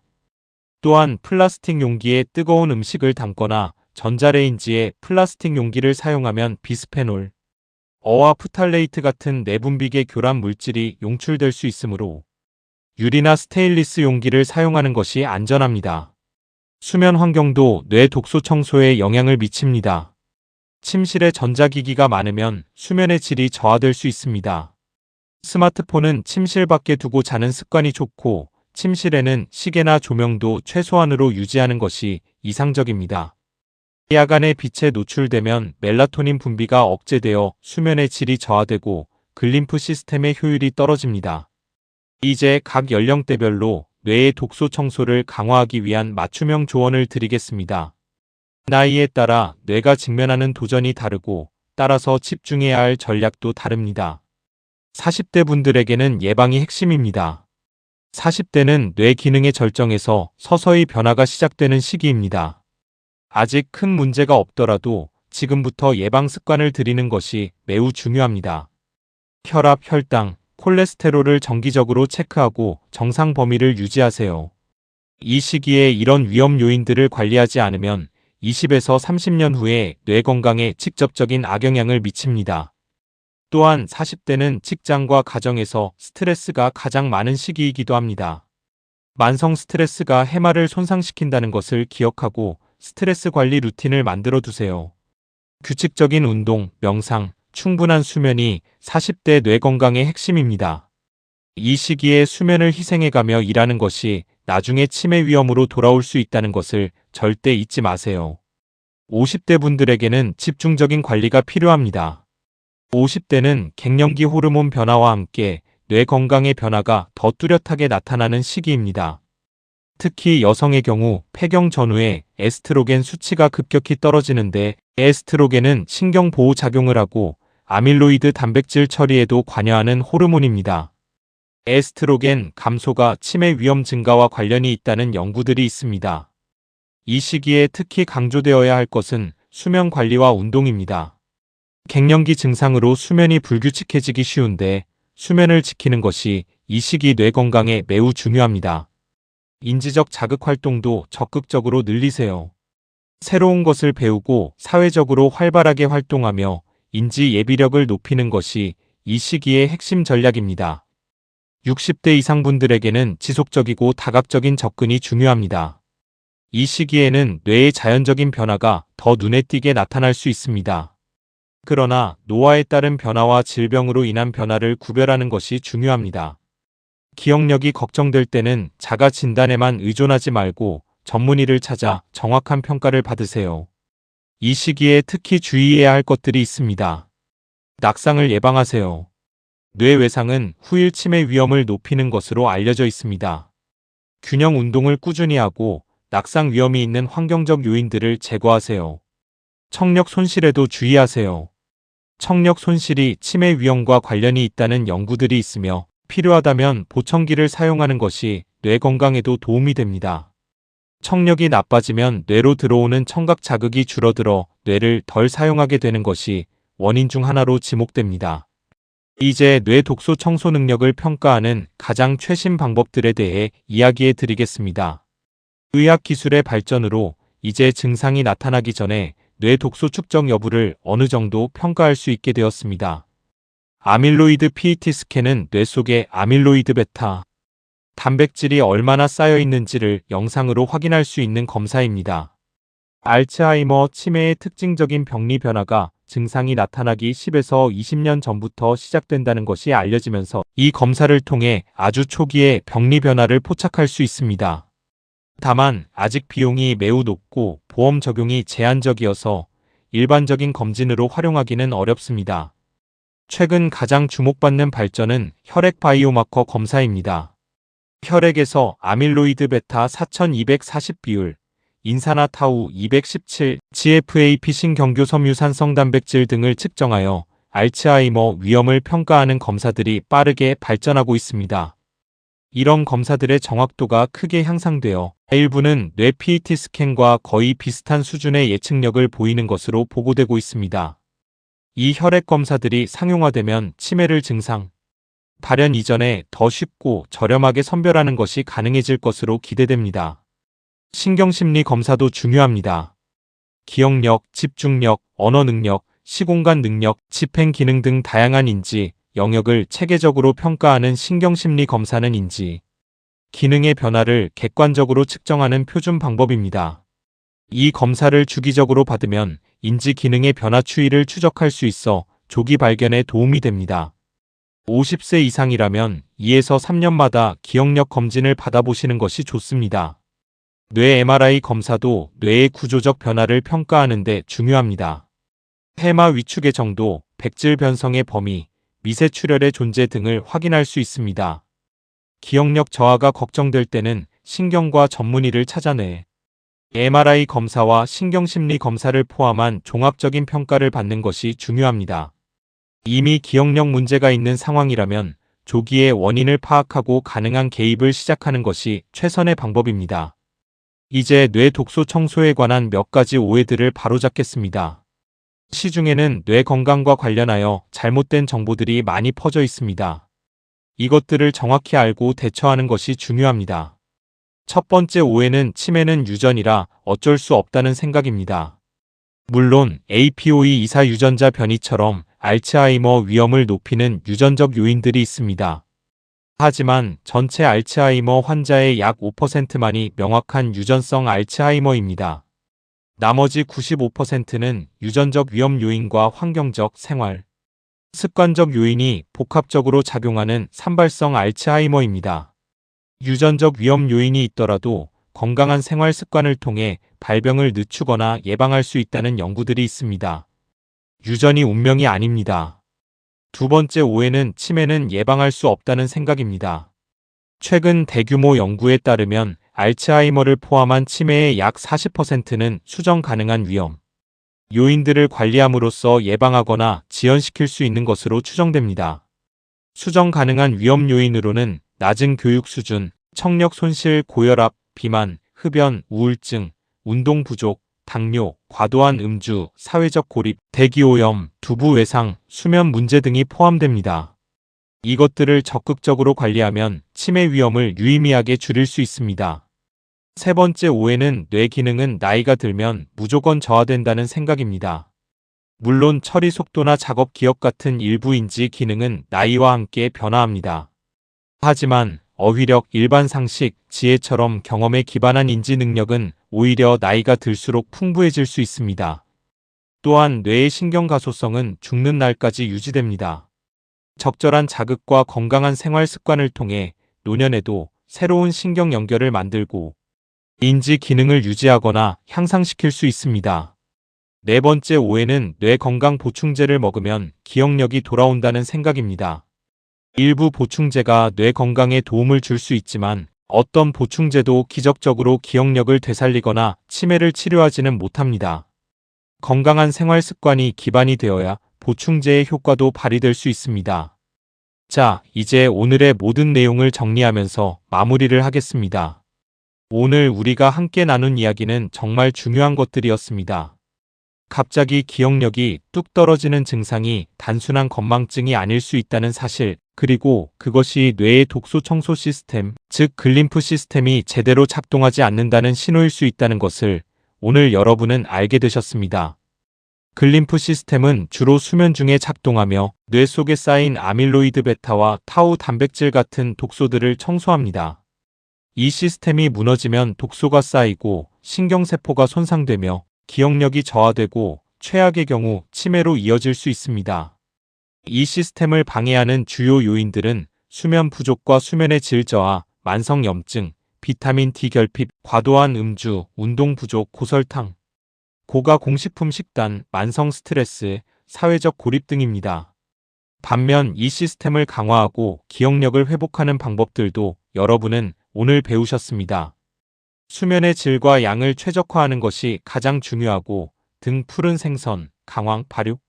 또한 플라스틱 용기에 뜨거운 음식을 담거나 전자레인지에 플라스틱 용기를 사용하면 비스페놀, 어와 프탈레이트 같은 내분비계 교란 물질이 용출될 수 있으므로 유리나 스테인리스 용기를 사용하는 것이 안전합니다. 수면 환경도 뇌 독소 청소에 영향을 미칩니다. 침실에 전자기기가 많으면 수면의 질이 저하될 수 있습니다. 스마트폰은 침실 밖에 두고 자는 습관이 좋고 침실에는 시계나 조명도 최소한으로 유지하는 것이 이상적입니다. 야간에 빛에 노출되면 멜라토닌 분비가 억제되어 수면의 질이 저하되고 글림프 시스템의 효율이 떨어집니다. 이제 각 연령대별로 뇌의 독소 청소를 강화하기 위한 맞춤형 조언을 드리겠습니다. 나이에 따라 뇌가 직면하는 도전이 다르고 따라서 집중해야 할 전략도 다릅니다. 40대 분들에게는 예방이 핵심입니다. 40대는 뇌 기능의 절정에서 서서히 변화가 시작되는 시기입니다. 아직 큰 문제가 없더라도 지금부터 예방 습관을 들이는 것이 매우 중요합니다. 혈압, 혈당, 콜레스테롤을 정기적으로 체크하고 정상 범위를 유지하세요. 이 시기에 이런 위험 요인들을 관리하지 않으면 20에서 30년 후에 뇌 건강에 직접적인 악영향을 미칩니다. 또한 40대는 직장과 가정에서 스트레스가 가장 많은 시기이기도 합니다. 만성 스트레스가 해마를 손상시킨다는 것을 기억하고 스트레스 관리 루틴을 만들어 두세요. 규칙적인 운동, 명상, 충분한 수면이 40대 뇌 건강의 핵심입니다. 이 시기에 수면을 희생해가며 일하는 것이 나중에 치매 위험으로 돌아올 수 있다는 것을 절대 잊지 마세요. 50대 분들에게는 집중적인 관리가 필요합니다. 50대는 갱년기 호르몬 변화와 함께 뇌 건강의 변화가 더 뚜렷하게 나타나는 시기입니다. 특히 여성의 경우 폐경 전후에 에스트로겐 수치가 급격히 떨어지는데 에스트로겐은 신경 보호 작용을 하고 아밀로이드 단백질 처리에도 관여하는 호르몬입니다. 에스트로겐 감소가 치매 위험 증가와 관련이 있다는 연구들이 있습니다. 이 시기에 특히 강조되어야 할 것은 수면 관리와 운동입니다. 갱년기 증상으로 수면이 불규칙해지기 쉬운데 수면을 지키는 것이 이 시기 뇌 건강에 매우 중요합니다. 인지적 자극 활동도 적극적으로 늘리세요. 새로운 것을 배우고 사회적으로 활발하게 활동하며 인지 예비력을 높이는 것이 이 시기의 핵심 전략입니다. 60대 이상 분들에게는 지속적이고 다각적인 접근이 중요합니다. 이 시기에는 뇌의 자연적인 변화가 더 눈에 띄게 나타날 수 있습니다. 그러나 노화에 따른 변화와 질병으로 인한 변화를 구별하는 것이 중요합니다. 기억력이 걱정될 때는 자가 진단에만 의존하지 말고 전문의를 찾아 정확한 평가를 받으세요. 이 시기에 특히 주의해야 할 것들이 있습니다. 낙상을 예방하세요. 뇌외상은 후일 치매 위험을 높이는 것으로 알려져 있습니다. 균형 운동을 꾸준히 하고 낙상 위험이 있는 환경적 요인들을 제거하세요. 청력 손실에도 주의하세요. 청력 손실이 치매 위험과 관련이 있다는 연구들이 있으며 필요하다면 보청기를 사용하는 것이 뇌 건강에도 도움이 됩니다. 청력이 나빠지면 뇌로 들어오는 청각 자극이 줄어들어 뇌를 덜 사용하게 되는 것이 원인 중 하나로 지목됩니다. 이제 뇌 독소 청소 능력을 평가하는 가장 최신 방법들에 대해 이야기해 드리겠습니다. 의학 기술의 발전으로 이제 증상이 나타나기 전에 뇌 독소 측정 여부를 어느 정도 평가할 수 있게 되었습니다. 아밀로이드 PET 스캔은 뇌 속의 아밀로이드 베타 단백질이 얼마나 쌓여 있는지를 영상으로 확인할 수 있는 검사입니다. 알츠하이머 치매의 특징적인 병리 변화가 증상이 나타나기 10에서 20년 전부터 시작된다는 것이 알려지면서 이 검사를 통해 아주 초기에 병리 변화를 포착할 수 있습니다. 다만 아직 비용이 매우 높고 보험 적용이 제한적이어서 일반적인 검진으로 활용하기는 어렵습니다. 최근 가장 주목받는 발전은 혈액 바이오마커 검사입니다. 혈액에서 아밀로이드 베타 4240 비율, 인산화타우 217, GFAP 신경교 섬유산성 단백질 등을 측정하여 알츠하이머 위험을 평가하는 검사들이 빠르게 발전하고 있습니다. 이런 검사들의 정확도가 크게 향상되어 일부는 뇌 PET 스캔과 거의 비슷한 수준의 예측력을 보이는 것으로 보고되고 있습니다. 이 혈액 검사들이 상용화되면 치매를 증상, 발현 이전에 더 쉽고 저렴하게 선별하는 것이 가능해질 것으로 기대됩니다. 신경심리 검사도 중요합니다. 기억력, 집중력, 언어 능력, 시공간 능력, 집행 기능 등 다양한 인지, 영역을 체계적으로 평가하는 신경심리 검사는 인지, 기능의 변화를 객관적으로 측정하는 표준 방법입니다. 이 검사를 주기적으로 받으면 인지 기능의 변화 추이를 추적할 수 있어 조기 발견에 도움이 됩니다. 50세 이상이라면 2에서 3년마다 기억력 검진을 받아보시는 것이 좋습니다. 뇌 MRI 검사도 뇌의 구조적 변화를 평가하는 데 중요합니다. 해마 위축의 정도, 백질 변성의 범위, 미세 출혈의 존재 등을 확인할 수 있습니다. 기억력 저하가 걱정될 때는 신경과 전문의를 찾아내 MRI 검사와 신경심리 검사를 포함한 종합적인 평가를 받는 것이 중요합니다. 이미 기억력 문제가 있는 상황이라면 조기에 원인을 파악하고 가능한 개입을 시작하는 것이 최선의 방법입니다. 이제 뇌 독소 청소에 관한 몇 가지 오해들을 바로잡겠습니다. 시중에는 뇌 건강과 관련하여 잘못된 정보들이 많이 퍼져 있습니다. 이것들을 정확히 알고 대처하는 것이 중요합니다. 첫 번째 오해는 치매는 유전이라 어쩔 수 없다는 생각입니다. 물론 APOE24 유전자 변이처럼 알츠하이머 위험을 높이는 유전적 요인들이 있습니다. 하지만 전체 알츠하이머 환자의 약 5%만이 명확한 유전성 알츠하이머입니다. 나머지 95%는 유전적 위험 요인과 환경적, 생활, 습관적 요인이 복합적으로 작용하는 산발성 알츠하이머입니다. 유전적 위험 요인이 있더라도 건강한 생활 습관을 통해 발병을 늦추거나 예방할 수 있다는 연구들이 있습니다. 유전이 운명이 아닙니다. 두 번째 오해는 치매는 예방할 수 없다는 생각입니다. 최근 대규모 연구에 따르면 알츠하이머를 포함한 치매의 약 40%는 수정 가능한 위험 요인들을 관리함으로써 예방하거나 지연시킬 수 있는 것으로 추정됩니다. 수정 가능한 위험 요인으로는 낮은 교육 수준, 청력 손실, 고혈압, 비만, 흡연, 우울증, 운동 부족, 당뇨, 과도한 음주, 사회적 고립, 대기오염, 두부 외상, 수면 문제 등이 포함됩니다. 이것들을 적극적으로 관리하면 치매 위험을 유의미하게 줄일 수 있습니다. 세 번째 오해는 뇌 기능은 나이가 들면 무조건 저하된다는 생각입니다. 물론 처리 속도나 작업 기억 같은 일부 인지 기능은 나이와 함께 변화합니다. 하지만 어휘력, 일반 상식, 지혜처럼 경험에 기반한 인지 능력은 오히려 나이가 들수록 풍부해질 수 있습니다. 또한 뇌의 신경 가소성은 죽는 날까지 유지됩니다. 적절한 자극과 건강한 생활 습관을 통해 노년에도 새로운 신경 연결을 만들고 인지 기능을 유지하거나 향상시킬 수 있습니다. 네 번째 오해는 뇌 건강 보충제를 먹으면 기억력이 돌아온다는 생각입니다. 일부 보충제가 뇌 건강에 도움을 줄 수 있지만 어떤 보충제도 기적적으로 기억력을 되살리거나 치매를 치료하지는 못합니다. 건강한 생활 습관이 기반이 되어야 보충제의 효과도 발휘될 수 있습니다. 자, 이제 오늘의 모든 내용을 정리하면서 마무리를 하겠습니다. 오늘 우리가 함께 나눈 이야기는 정말 중요한 것들이었습니다. 갑자기 기억력이 뚝 떨어지는 증상이 단순한 건망증이 아닐 수 있다는 사실, 그리고 그것이 뇌의 독소 청소 시스템, 즉 글림프 시스템이 제대로 작동하지 않는다는 신호일 수 있다는 것을 오늘 여러분은 알게 되셨습니다. 글림프 시스템은 주로 수면 중에 작동하며 뇌 속에 쌓인 아밀로이드 베타와 타우 단백질 같은 독소들을 청소합니다. 이 시스템이 무너지면 독소가 쌓이고 신경세포가 손상되며 기억력이 저하되고 최악의 경우 치매로 이어질 수 있습니다. 이 시스템을 방해하는 주요 요인들은 수면 부족과 수면의 질 저하, 만성염증, 비타민 D 결핍, 과도한 음주, 운동 부족, 고설탕, 고가 공식품 식단, 만성 스트레스, 사회적 고립 등입니다. 반면 이 시스템을 강화하고 기억력을 회복하는 방법들도 여러분은 오늘 배우셨습니다. 수면의 질과 양을 최적화하는 것이 가장 중요하고 등 푸른 생선, 강황, 발육,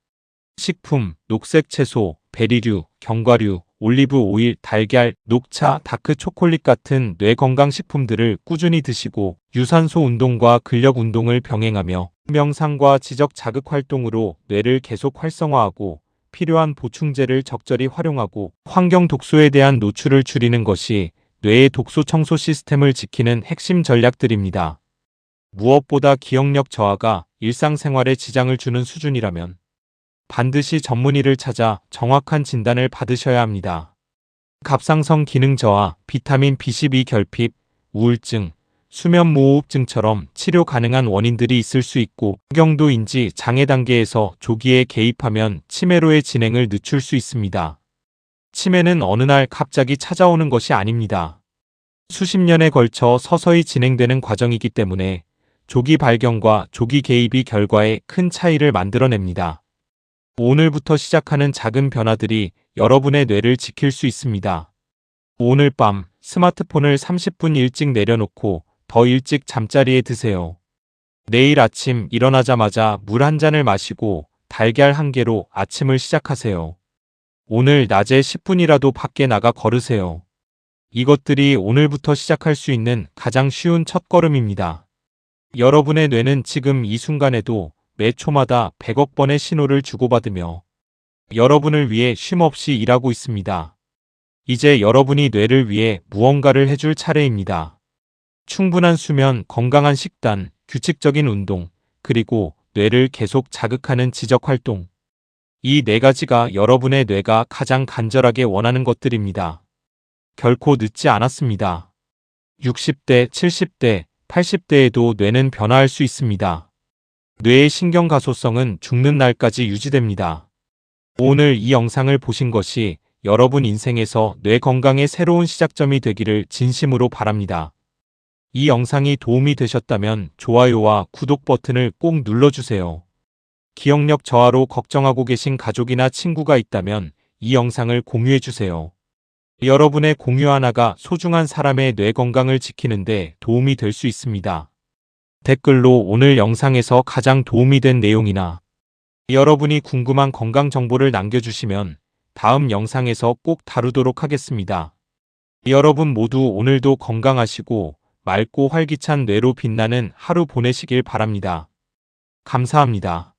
식품, 녹색 채소, 베리류, 견과류, 올리브 오일, 달걀, 녹차, 다크 초콜릿 같은 뇌 건강 식품들을 꾸준히 드시고 유산소 운동과 근력 운동을 병행하며 명상과 지적 자극 활동으로 뇌를 계속 활성화하고 필요한 보충제를 적절히 활용하고 환경 독소에 대한 노출을 줄이는 것이 뇌의 독소 청소 시스템을 지키는 핵심 전략들입니다. 무엇보다 기억력 저하가 일상생활에 지장을 주는 수준이라면 반드시 전문의를 찾아 정확한 진단을 받으셔야 합니다. 갑상선 기능 저하, 비타민 B12 결핍, 우울증, 수면무호흡증처럼 치료 가능한 원인들이 있을 수 있고 경도 인지 장애 단계에서 조기에 개입하면 치매로의 진행을 늦출 수 있습니다. 치매는 어느 날 갑자기 찾아오는 것이 아닙니다. 수십 년에 걸쳐 서서히 진행되는 과정이기 때문에 조기 발견과 조기 개입이 결과에 큰 차이를 만들어냅니다. 오늘부터 시작하는 작은 변화들이 여러분의 뇌를 지킬 수 있습니다. 오늘 밤 스마트폰을 30분 일찍 내려놓고 더 일찍 잠자리에 드세요. 내일 아침 일어나자마자 물 한 잔을 마시고 달걀 한 개로 아침을 시작하세요. 오늘 낮에 10분이라도 밖에 나가 걸으세요. 이것들이 오늘부터 시작할 수 있는 가장 쉬운 첫걸음입니다. 여러분의 뇌는 지금 이 순간에도 매 초마다 100억 번의 신호를 주고받으며 여러분을 위해 쉼없이 일하고 있습니다. 이제 여러분이 뇌를 위해 무언가를 해줄 차례입니다. 충분한 수면, 건강한 식단, 규칙적인 운동, 그리고 뇌를 계속 자극하는 지적 활동. 이 네 가지가 여러분의 뇌가 가장 간절하게 원하는 것들입니다. 결코 늦지 않았습니다. 60대, 70대, 80대에도 뇌는 변화할 수 있습니다. 뇌의 신경 가소성은 죽는 날까지 유지됩니다. 오늘 이 영상을 보신 것이 여러분 인생에서 뇌 건강의 새로운 시작점이 되기를 진심으로 바랍니다. 이 영상이 도움이 되셨다면 좋아요와 구독 버튼을 꼭 눌러주세요. 기억력 저하로 걱정하고 계신 가족이나 친구가 있다면 이 영상을 공유해주세요. 여러분의 공유 하나가 소중한 사람의 뇌 건강을 지키는 데 도움이 될 수 있습니다. 댓글로 오늘 영상에서 가장 도움이 된 내용이나 여러분이 궁금한 건강 정보를 남겨주시면 다음 영상에서 꼭 다루도록 하겠습니다. 여러분 모두 오늘도 건강하시고 맑고 활기찬 뇌로 빛나는 하루 보내시길 바랍니다. 감사합니다.